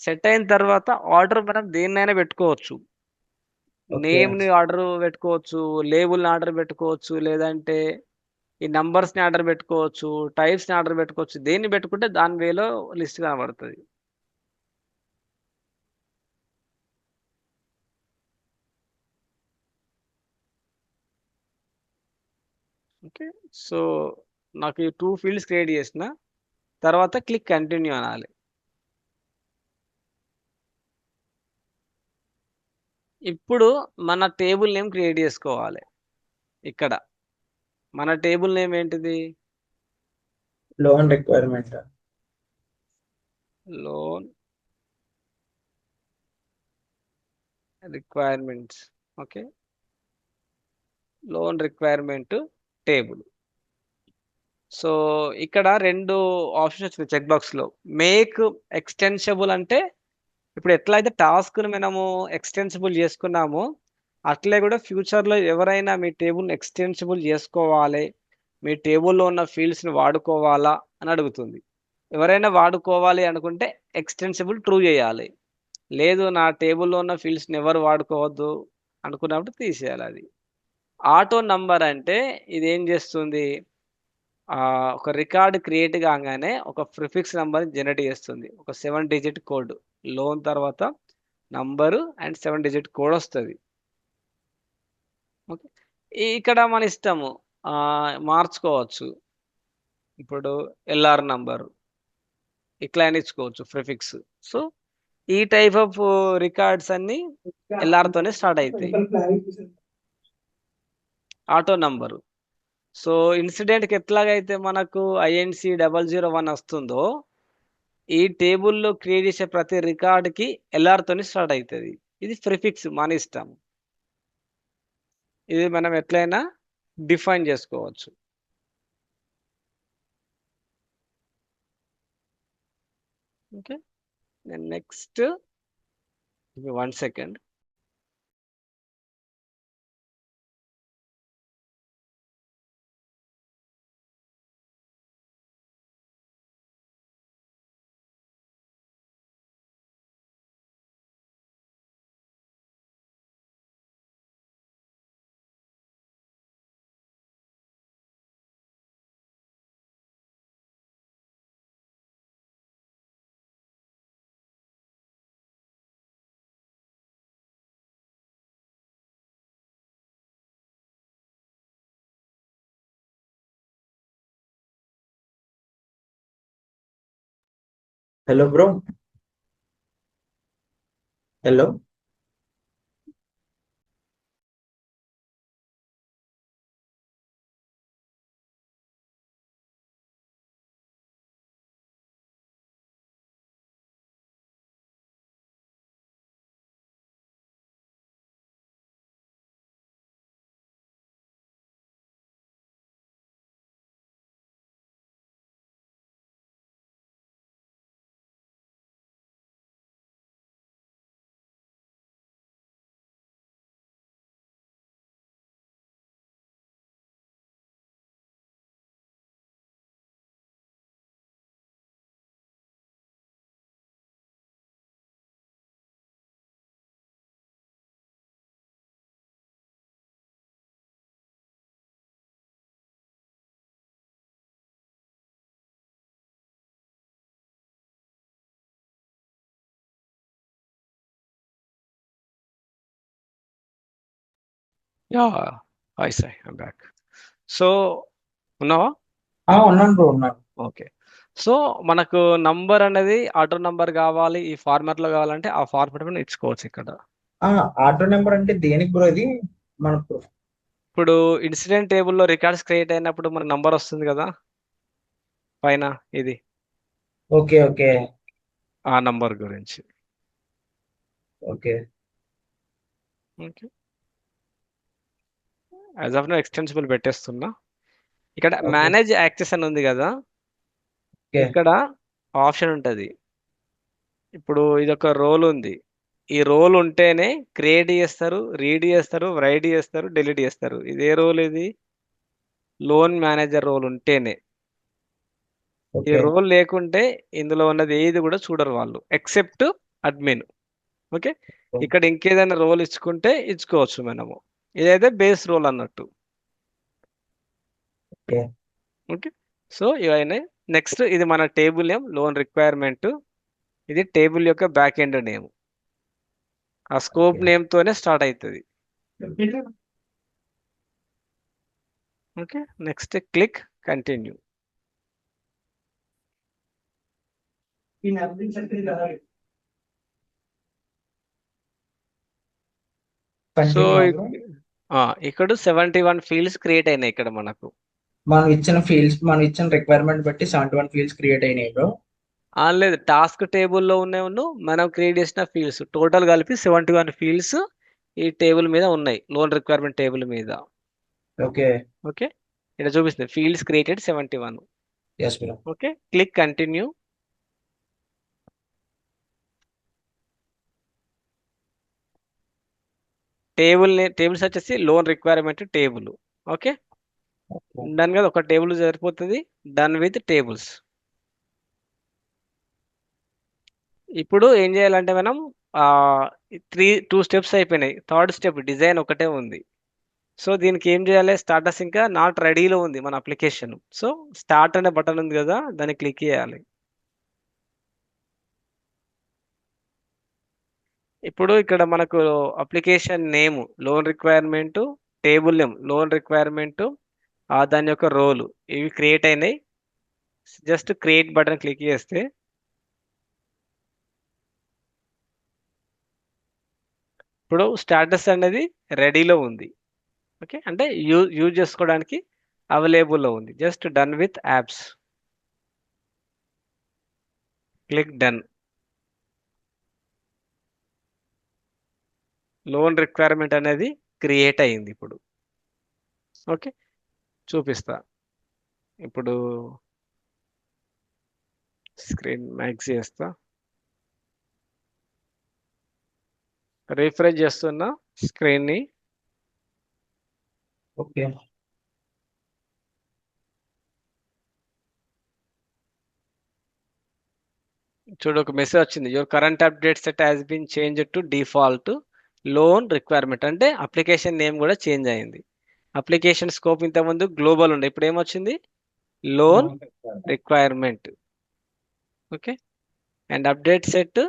సెట్ అయిన తర్వాత ఆర్డర్ మనం దేన్నైనా పెట్టుకోవచ్చు. ఓకే నేమ్ని ఆర్డర్ పెట్టుకోవచ్చు, లేబుల్ని ఆర్డర్ పెట్టుకోవచ్చు, లేదంటే ఈ నంబర్స్ని ఆర్డర్ పెట్టుకోవచ్చు, టైప్స్ని ఆర్డర్ పెట్టుకోవచ్చు. దేన్ని పెట్టుకుంటే దాని వేలో లిస్ట్ కనబడుతుంది. ఓకే, సో నాకు ఈ 2 ఫీల్డ్స్ క్రియేట్ చేసిన తర్వాత క్లిక్ కంటిన్యూ అనాలి. ఇప్పుడు మన టేబుల్ నేమ్ క్రియేట్ చేసుకోవాలి. ఇక్కడ మన టేబుల్ నేమ్ ఏంటిది, loan requirement. Loan requirements. Okay, loan requirement table. So ఇక్కడ రెండు ఆప్షన్స్ వచ్చినాయి చెక్ బాక్స్ లో. మేక్ ఎక్స్టెన్షబుల్ అంటే ఇప్పుడు ఎట్లయితే టాస్క్ ను మనము ఎక్స్టెన్సిబుల్ చేసుకున్నామో అట్లే కూడా ఫ్యూచర్ లో ఎవరైనా మీ టేబుల్ ఎక్స్టెన్సిబుల్ చేసుకోవాలి, మీ టేబుల్లో ఉన్న ఫీల్డ్స్ ని వాడుకోవాలా అని అడుగుతుంది. ఎవరైనా వాడుకోవాలి అనుకుంటే ఎక్స్టెన్సిబుల్ ట్రూ చేయాలి. లేదు నా టేబుల్లో ఉన్న ఫీల్డ్స్ ని ఎవరు వాడుకోవద్దు అనుకున్నప్పుడు తీసేయాలి అది. ఆటో నంబర్ అంటే ఇది ఏం చేస్తుంది, ఒక రికార్డ్ క్రియేట్ కాగానే ఒక ప్రిఫిక్స్ నంబర్ జనరేట్ చేస్తుంది. ఒక 7 డిజిట్ కోడ్, లోన్ తర్వాత నంబరు అండ్ 7 డిజిట్ కోడ్ వస్తుంది. ఓకే, ఇక్కడ మన ఇష్టము మార్చుకోవచ్చు. ఇప్పుడు ఎల్ఆర్ నంబర్ ఇట్లా అని ఇచ్చుకోవచ్చు ప్రిఫిక్స్. సో ఈ టైప్ ఆఫ్ రికార్డ్స్ అన్ని ఎల్ఆర్ తోనే స్టార్ట్ అవుతాయి. Auto number. సో ఇన్సిడెంట్ కి ఎట్లాగైతే మనకు INC001 వస్తుందో ఈ టేబుల్లో క్రియేట్ చేసే ప్రతి రికార్డ్ కి ఎల్ఆర్ తోని స్టార్ట్ అవుతుంది. ఇది ప్రిఫిక్స్ మన ఇష్టం. ఇది మనం ఎట్లయినా డిఫైన్ చేసుకోవచ్చు. Okay, next 1 second. Hello bro. Hello. Yeah, hi Sai, I'm back. So ఉన్నావా? ఉన్నాను బ్రో, ఉన్నాను. ఓకే, సో మనకు నంబర్ అనేది ఆటో నంబర్ కావాలి, ఈ ఫార్మాట్ లో కావాలంటే ఆ ఫార్మాట్ కూడా ఇచ్చుకోవచ్చు ఇక్కడ. ఆటో నెంబర్ అంటే దేనికి బ్రో ఇది మనకు? ఇప్పుడు ఇన్సిడెంట్ టేబుల్లో రికార్డ్స్ క్రియేట్ అయినప్పుడు మనకు నంబర్ వస్తుంది కదా పైన, ఇది ఓకే, ఓకే, ఆ నంబర్ గురించి. Okay, okay, as of no extensible పెట్టేస్తున్నా. ఇక్కడ ఓకే, మేనేజ్ యాక్సెస్ అని ఉంది కదా, ఓకే, ఇక్కడ ఆప్షన్ ఉంటుంది. ఇప్పుడు ఇది ఒక రోల్ ఉంది, ఈ రోల్ ఉంటేనే క్రియేట్ చేస్తారు, రీడ్ చేస్తారు, రైట్ చేస్తారు, డిలీట్ చేస్తారు. ఇదే రోల్ ఇది, లోన్ మేనేజర్ రోల్ ఉంటేనే. ఈ ఓకే, రోల్ లేకుంటే ఇందులో ఉన్నది ఏది కూడా చూడరు వాళ్ళు, ఎక్సెప్ట్ అడ్మిన్. ఓకే, ఇక్కడ ఇంకేదైనా రోల్ ఇచ్చుకుంటే ఇచ్చుకోవచ్చు మనము. ఇదైతే బేస్ రోల్ అన్నట్టు. ఓకే, ఓకే, సో ఇవన్నీ. నెక్స్ట్ ఇది మన టేబుల్ నేమ్, లోన్ రిక్వైర్మెంట్. ఇది టేబుల్ యొక్క బ్యాక్ ఎండ్ నేమ్, ఆ స్కోప్ ఓకే. నేమ్ తోనే స్టార్ట్ అవుతుంది. Okay, next click continue. So continue bro. ఇక్కడ 71 ఫీల్డ్స్ క్రియేట్ అయినాయి ఇక్కడ మనకు. మనం ఇచ్చిన రిక్వైర్మెంట్ బట్టి 71 ఫీల్డ్స్ క్రియేట్ అయినాయి బ్రో. లేదు, టాస్క్ టేబుల్లో ఉన్న మనం క్రియేట్ చేసిన ఫీల్డ్స్ టోటల్ కలిపి 71 ఫీల్డ్స్ ఈ టేబుల్ మీద ఉన్నాయి, లోన్ రిక్వైర్మెంట్ టేబుల్ మీద. ఓకే. ఓకే, ఇక్కడ చూపిస్తుంది fields created 71. Yes bro. Okay, click continue. Tables వచ్చేసి loan requirement table. Okay, done కదా, ఒక టేబుల్ సరిపోతుంది. Done with tables. ఇప్పుడు ఏం చేయాలంటే మనం ఆ, 2 స్టెప్స్ అయిపోయినాయి, థర్డ్ స్టెప్ డిజైన్ ఒకటే ఉంది. సో దీనికి ఏం చేయాలి, స్టాటస్ ఇంకా నాట్ రెడీలో ఉంది మన అప్లికేషన్. సో స్టార్ట్ అనే బటన్ ఉంది కదా, దాన్ని క్లిక్ చేయాలి. ఇప్పుడు ఇక్కడ మనకు application name loan requirement, table name loan requirement, దాని యొక్క రోల్ ఇవి క్రియేట్ అయినాయి. జస్ట్ క్రియేట్ బటన్ క్లిక్ చేస్తే ఇప్పుడు స్టాటస్ అనేది రెడీలో ఉంది. ఓకే, అంటే యూజ్ చేసుకోవడానికి అవైలబుల్లో ఉంది. Just done with apps, click done. Loan requirement అనేది క్రియేట్ అయింది ఇప్పుడు. ఓకే, చూపిస్తా ఇప్పుడు, స్క్రీన్ మ్యాక్స్ చేస్తా, రిఫ్రెష్ చేస్తున్నా స్క్రీన్ని. ఓకే. చూడు, ఒక మెసేజ్ వచ్చింది, your current update set has been change to default loan requirement. అంటే అప్లికేషన్ నేమ్ కూడా చేంజ్ అయింది. అప్లికేషన్ స్కోప్ ఇంతకుముందు గ్లోబల్ ఉండే, ఇప్పుడు ఏమొచ్చింది, loan requirement. Okay, and update set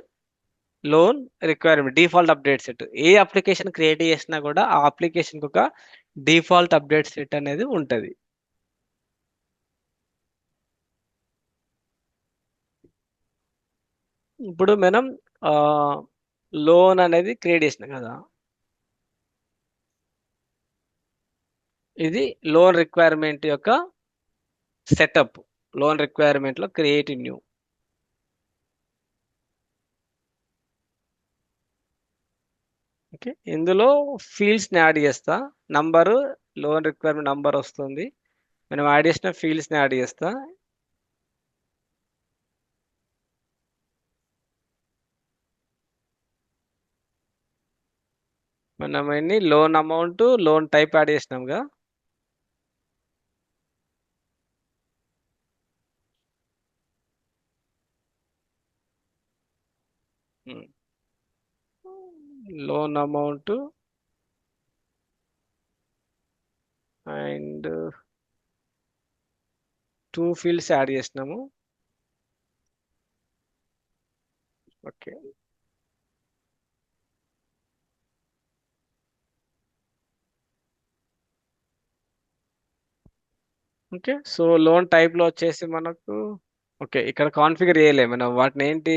loan requirement, default update set. ఏ అప్లికేషన్ క్రియేట్ చేసినా కూడా ఆ అప్లికేషన్కి ఒక డిఫాల్ట్ అప్డేట్ సెట్ అనేది ఉంటుంది. ఇప్పుడు మనం లోన్ అనేది క్రియేట్ చేసినాం కదా, ఇది లోన్ రిక్వైర్మెంట్ యొక్క సెటప్. లోన్ రిక్వైర్మెంట్లో క్రియేట్ న్యూ. ఓకే, ఇందులో ఫీల్డ్స్ని యాడ్ చేస్తా. నంబరు, లోన్ రిక్వైర్మెంట్ నంబర్ వస్తుంది, మనం యాడ్ చేసిన ఫీల్డ్స్ని యాడ్ చేస్తా. మనం అన్ని loan amount, loan type add చేసినాంగా. Loan amount and 2 fields add చేసినాము. Okay, okay. సో లోన్ టైప్లో వచ్చేసి మనకు, ఓకే, ఇక్కడ కాన్ఫిగర్ చేయలేము మనం వాటిని, ఏంటి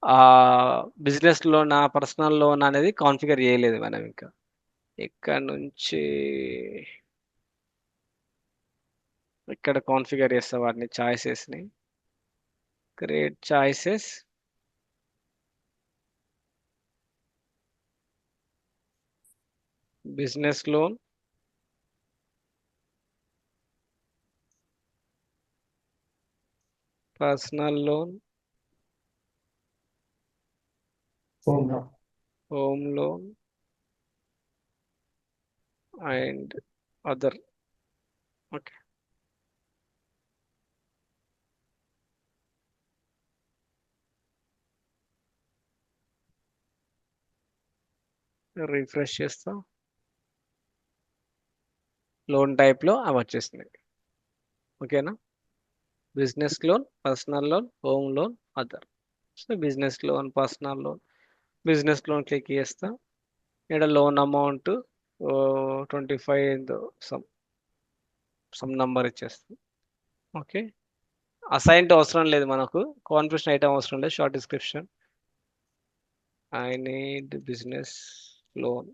ఆ బిజినెస్ లోనా పర్సనల్ లోన్ అనేది కాన్ఫిగర్ చేయలేదు మనం ఇంకా. ఇక్కడ నుంచి ఇక్కడ కాన్ఫిగర్ చేస్తా వాటిని, చాయిసెస్ని. Create choices, business loan, personal loan, home loan and other. Okay, refresh చేస్తా. లోన్ టైప్లో అవి వచ్చేసినాయి. ఓకేనా, business loan, personal loan, home loan, other. So business loan, personal loan, business loan click చేస్తా. ఇక్కడ loan amount 25, some some number ఇచ్చేస్తాం. Okay, assign అవసరం లేదు మనకు, కాన్ఫిగరేషన్ ఐటమ్ అవసరం లేదు, short description. I need business loan.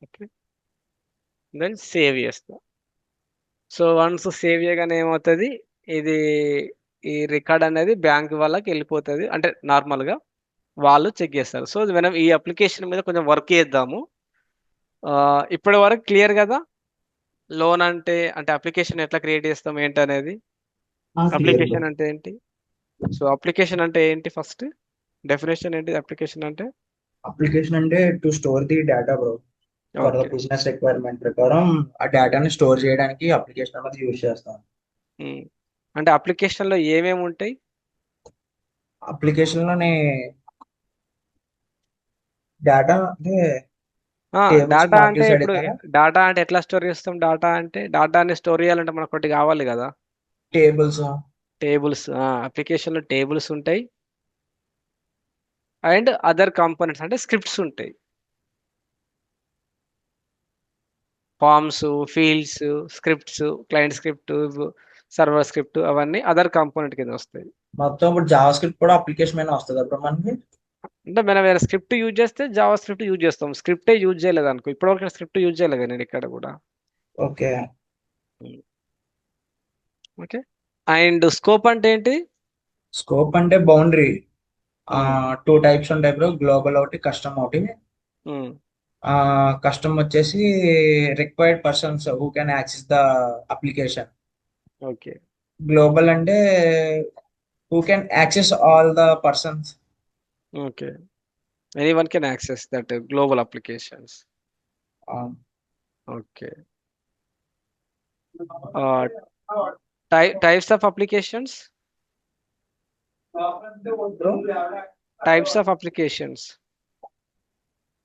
Okay, then save చేస్తా. So once save చేయగానే ఏమవుతుంది, ఇది ఈ రికార్డ్ అనేది బ్యాంక్ వాళ్ళకి వెళ్ళిపోతుంది, అంటే నార్మల్గా వాళ్ళు చెక్ చేస్తారు. సో మనం ఈ అప్లికేషన్ మీద కొంచెం వర్క్ చేద్దాము. ఇప్పటి వరకు క్లియర్ కదా? లోన్ అంటే అప్లికేషన్ ఎట్లా క్రియేట్ చేస్తాం ఏంటనేది. Clear bro. అప్లికేషన్ అంటే ఏంటి? సో అప్లికేషన్ అంటే ఏంటి? ఫస్ట్ డెఫినేషన్ ఏంటి అప్లికేషన్ అంటే? అప్లికేషన్ అంటే to store the data bro. For the okay. Business requirement ప్రకారం ఆ డేటాని స్టోర్ చేయడానికి అప్లికేషన్ అనేది యూజ్ చేస్తాం. అంటే అప్లికేషన్లో ఏమేమి ఉంటాయి? అప్లికేషన్లోని డేటా అంటే టేబుల్స్ డాటా అంటే మాడ్యూల్స్ ఇప్పుడు అడుగుతారా? డాటా అంటే ఎట్లా స్టోర్ చేస్తాం? డాటాని స్టోర్ చేయాలంటే మనకు ఒకటి కావాలి కదా. టేబుల్స్. టేబుల్స్. అప్లికేషన్లో టేబుల్స్ ఉంటాయి అండ్ అదర్ కాంపోనెంట్స్ అంటే స్క్రిప్ట్స్ ఉంటాయి. Forms, fields, scripts, client script, server script, అవన్నీ అదర్ కాంపోనెంట్ కింద వస్తాయి. మొత్తం ఇప్పుడు జావా స్క్రిప్ట్ కూడా అప్లికేషన్ మీద వస్తుంది అప్పుడు మనకి. అంటే మనం ఏదైనా స్క్రిప్ట్ యూజ్ చేస్తే జావా స్క్రిప్ట్ యూజ్ చేస్తాం. స్క్రిప్టే యూజ్ చేయలేదు అనుకో, ఇప్పటివరకు స్క్రిప్ట్ యూజ్ చేయలేదు నేను ఇక్కడ కూడా. ఓకే. ఓకే. అండ్ స్కోప్ అంటే ఏంటి? స్కోప్ అంటే బౌండరీ. ఉమ్, టూ టైప్స్ ఉంటాయి బ్రో, గ్లోబల్ ఒకటి, కస్టమ్ ఒకటి. ఉమ్, కస్టమ్ వచ్చేసి required persons who can access the application. Okay. Global అంటే who can access all the persons. Okay. Anyone can access that global applications. Okay. Types of applications. Types of applications.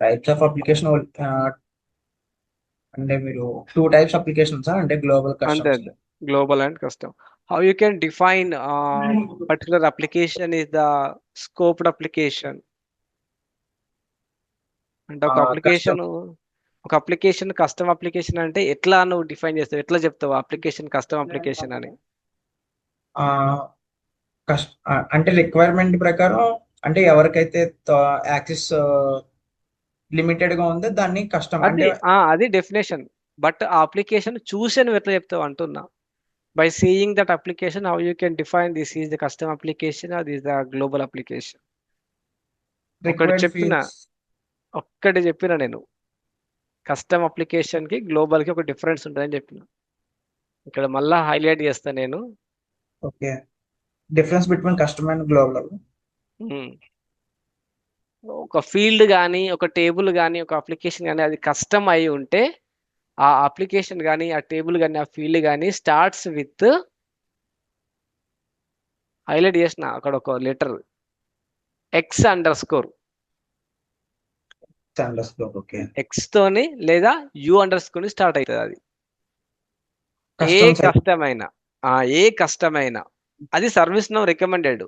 Types of application అంటే మీరు two types applications అంటే global, అంతే customs. అంతే. Global and custom. How you can define particular application is the scoped application. అంటే custom ఒక application custom application అంటే ఎట్లా నువ్వు డిఫైన్ చేస్తావు? ఎట్లా చెప్తావు అప్లికేషన్ కస్టమ్ అప్లికేషన్ అని? అంటే రిక్వైర్మెంట్ ప్రకారం, అంటే ఎవరికైతే యాక్సెస్ లిమిటెడ్ గా ఉందో దాన్ని కస్టమ్ అది అంటే. అది డెఫినేషన్. బట్ ఆ అప్లికేషన్ చూసే నువ్వు ఎట్లా చెప్తావు అంటున్నా. By seeing that application how you can define this is the custom application, అది ఈస్ ద గ్లోబల్ అప్లికేషన్. ఒకటి రిక్వైర్డ్ చెప్పిన ఫీల్డ్స్. ఒక్కటి చెప్పిన నేను, కస్టమ్ అప్లికేషన్ కి గ్లోబల్ కి ఒక డిఫరెన్స్ ఉంటుందని చెప్పిన. ఇక్కడ మళ్ళా హైలైట్ చేస్తా నేను. Okay. Difference between custom and global. Um, ఒక ఫీల్డ్ కానీ, ఒక టేబుల్ కానీ, ఒక అప్లికేషన్ కానీ అది కస్టమ్ అయి ఉంటే ఆ అప్లికేషన్ కానీ, ఆ టేబుల్ కానీ, ఆ ఫీల్డ్ కానీ స్టార్ట్స్ విత్, హైలైట్ చేసిన అక్కడ ఒక letter, X under score. Standards లో. ఓకే. ఎక్స్ తోని లేదా యు అండర్ స్కోర్ స్టార్ట్ అవుతుంది అది. ఏ కస్టమ్ సైట్. కష్టమైన ఏ కష్టమైన అది సర్వీస్ నో రికమెండెడ్.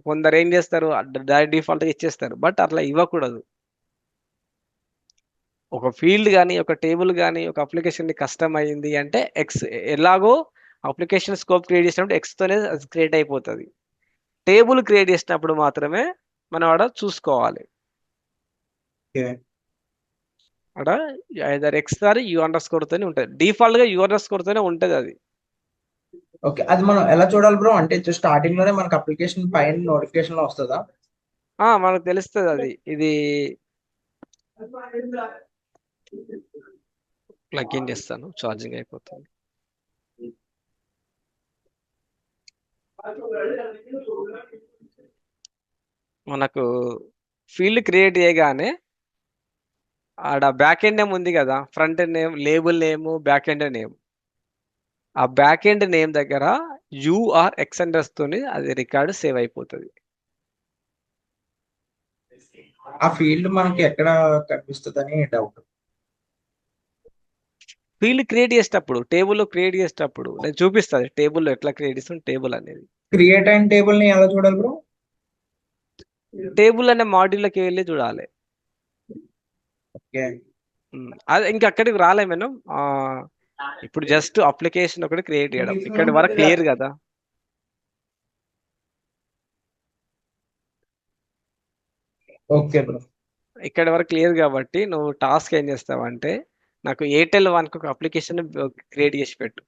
కొందరు ఏం చేస్తారు, డిఫాల్ట్ గా ఇచ్చేస్తారు, బట్ అట్లా ఇవ్వకూడదు. ఒక ఫీల్డ్ కానీ, ఒక టేబుల్ కానీ, ఒక అప్లికేషన్ కష్టం అయింది అంటే ఎక్స్, ఎలాగో అప్లికేషన్ స్కోప్ క్రియేట్ చేసినప్పుడు ఎక్స్ తోనే క్రియేట్ అయిపోతుంది. టేబుల్ క్రియేట్ చేసినప్పుడు మాత్రమే మనం ఆడ చూసుకోవాలి. ఓకే. అక్కడ either X sorry U underscore తోనే ఉంటుంది, డిఫాల్ట్ గా యు అండర్ స్కోర్ తోనే ఉంటుంది అది. ఓకే, అది మనం ఎలా చూడాలి బ్రో? అంటే స్టార్టింగ్ లోనే మనకు అప్లికేషన్ పైన నోటిఫికేషన్ లో వస్తుందా? మనకు తెలుస్తుంది అది. ఇది ప్లగ్ ఇన్ చేస్తాను, ఛార్జింగ్ అయిపోతుంది. మనకు ఫీల్డ్ క్రియేట్ చేయగానే ఆడ బ్యాక్ ఎండ్ నేమ్ ఉంది కదా, front end name, label name, back end name. ఆ బ్యాక్ ఎండ్ నేమ్ దగ్గర యూఆర్ ఎక్సెండర్స్ తోని అది రికార్డు సేవ్ అయిపోతుంది. ఆ ఫీల్డ్ మనకి ఎక్కడ కనిపిస్తుంది అని డౌట్. ఫీల్డ్ క్రియేట్ చేసేటప్పుడు, టేబుల్లో క్రియేట్ చేసేటప్పుడు నేను చూపిస్తాను టేబుల్లో ఎట్లా క్రియేట్ చేస్తాను టేబుల్ అనేది. క్రియేట్ అయిన టేబుల్ ని ఎలా చూడాలి బ్రో? టేబుల్ అనే మాడ్యూల్లోకి వెళ్ళి చూడాలి. ఓకే. అది ఇంకా అక్కడికి రాలే మనం. ఇప్పుడు జస్ట్ అప్లికేషన్ ఒకటి క్రియేట్ చేయడం, ఇక్కడి వరకు క్లియర్ కదా. Okay bro. ఇక్కడి వరకు క్లియర్ కాబట్టి నువ్వు టాస్క్ ఏం చేస్తావంటే నాకు ఎయిర్టెల్ వన్కి ఒక అప్లికేషన్ క్రియేట్ చేసి పెట్టు.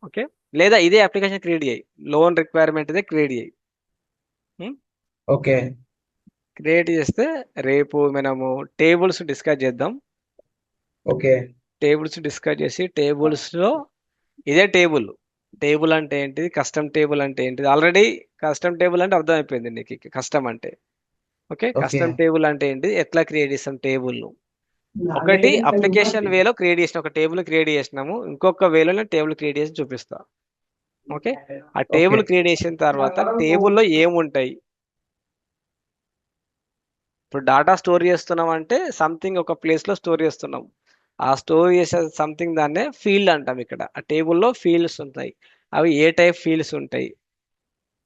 ఓకే. లేదా ఇదే అప్లికేషన్ క్రియేట్ చేయి, లోన్ రిక్వైర్మెంట్ ఇదే క్రియేట్ చేయి. ఓకే. క్రియేట్ చేస్తే రేపు మనము టేబుల్స్ డిస్కస్ చేద్దాం. ఓకే. టేబుల్స్ డిస్కస్ చేసి టేబుల్స్లో ఇదే టేబుల్. టేబుల్ అంటే ఏంటిది, కస్టమ్ టేబుల్ అంటే ఏంటిది, ఆల్రెడీ కస్టమ్ టేబుల్ అంటే అర్థమైపోయింది నీకు. కస్టమ్ అంటే ఓకే, ఓకే. కస్టమ్ టేబుల్ అంటే ఏంటి, ఎట్లా క్రియేట్ చేస్తాం టేబుల్. ఒకటి అప్లికేషన్ వేలో క్రియేట్ చేసిన ఒక టేబుల్ క్రియేట్ చేసినాము, ఇంకొక వేలో టేబుల్ క్రియేట్ చేసి చూపిస్తా. ఓకే, ఆ ఓకే. టేబుల్ క్రియేట్ చేసిన తర్వాత టేబుల్లో ఏముంటాయి. ఇప్పుడు డాటా స్టోర్ చేస్తున్నాం అంటే సంథింగ్ ఒక ప్లేస్లో స్టోర్ చేస్తున్నాం. ఆ స్టోర్ చేసే సంథింగ్ దాన్నే ఫీల్డ్ అంటాం. ఇక్కడ ఆ టేబుల్లో ఫీల్డ్స్ ఉంటాయి. అవి ఏ టైప్ ఫీల్డ్స్ ఉంటాయి,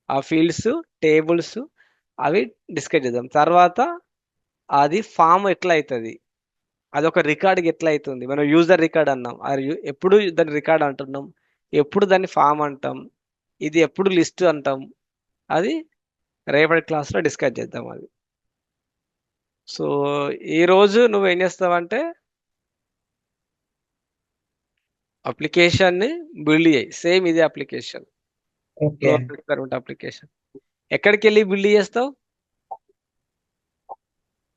ఆ ఫీల్డ్స్ టేబుల్స్ అవి డిస్కస్ చేద్దాం. తర్వాత అది ఫామ్ ఎట్లా అవుతుంది, అదొక రికార్డ్కి ఎట్లా అవుతుంది. మనం యూజర్ రికార్డ్ అన్నాం, అది ఎప్పుడు దాన్ని రికార్డ్ అంటున్నాం, ఎప్పుడు దాన్ని ఫామ్ అంటాం, ఇది ఎప్పుడు లిస్ట్ అంటాం. అది రేపటి క్లాస్లో డిస్కస్ చేద్దాం అది. సో ఈరోజు నువ్వు ఏం చేస్తావంటే అప్లికేషన్ని బిల్డ్ చేయి. సేమ్ ఇదే application, okay. Loan requirement application. ఎక్కడికి వెళ్ళి బిల్డ్ చేస్తావు,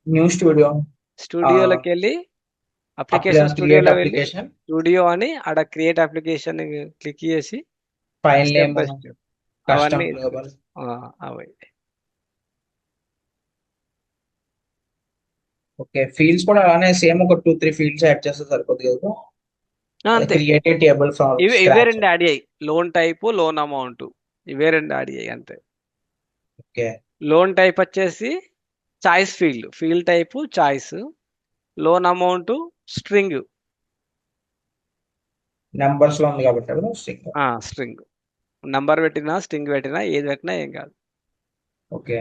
న్యూ స్టూడియో. స్టూడియోలోకి వెళ్ళి అప్లికేషన్ క్రియేట్ స్టూడియోలో వెళ్ళి అప్లికేషన్. స్టూడియో అని ఆడ క్రియేట్ అప్లికేషన్ క్లిక్ చేసి file step name by step అవన్నీ కస్టమ్ గ్లోబల్. అవి. ఓకే. ఫీల్డ్స్ కూడా అలానే సేమ్ ఒక 2-3 ఫీల్డ్స్ యాడ్ చేస్తే సరిపోతుంది కదా. అది అంతే, క్రియేటెడ్ టేబుల్ ఫ్రమ్ ఇవే స్క్రాచ్. రెండు యాడ్ అయ్యాయి, లోన్ టైపు లోన్ అమౌంట్, ఇవే రెండు యాడ్ అయ్యాయి అంతే. ఓకే. లోన్ టైప్ వచ్చేసి choice field, field type choice, loan amount string. Numbers లో ఉంది కాబట్టి అక్కడ స్ట్రింగ్. స్ట్రింగ్, నంబర్ పెట్టినా స్ట్రింగ్ పెట్టినా ఏది పెట్టినా ఏం కాదు. ఓకే.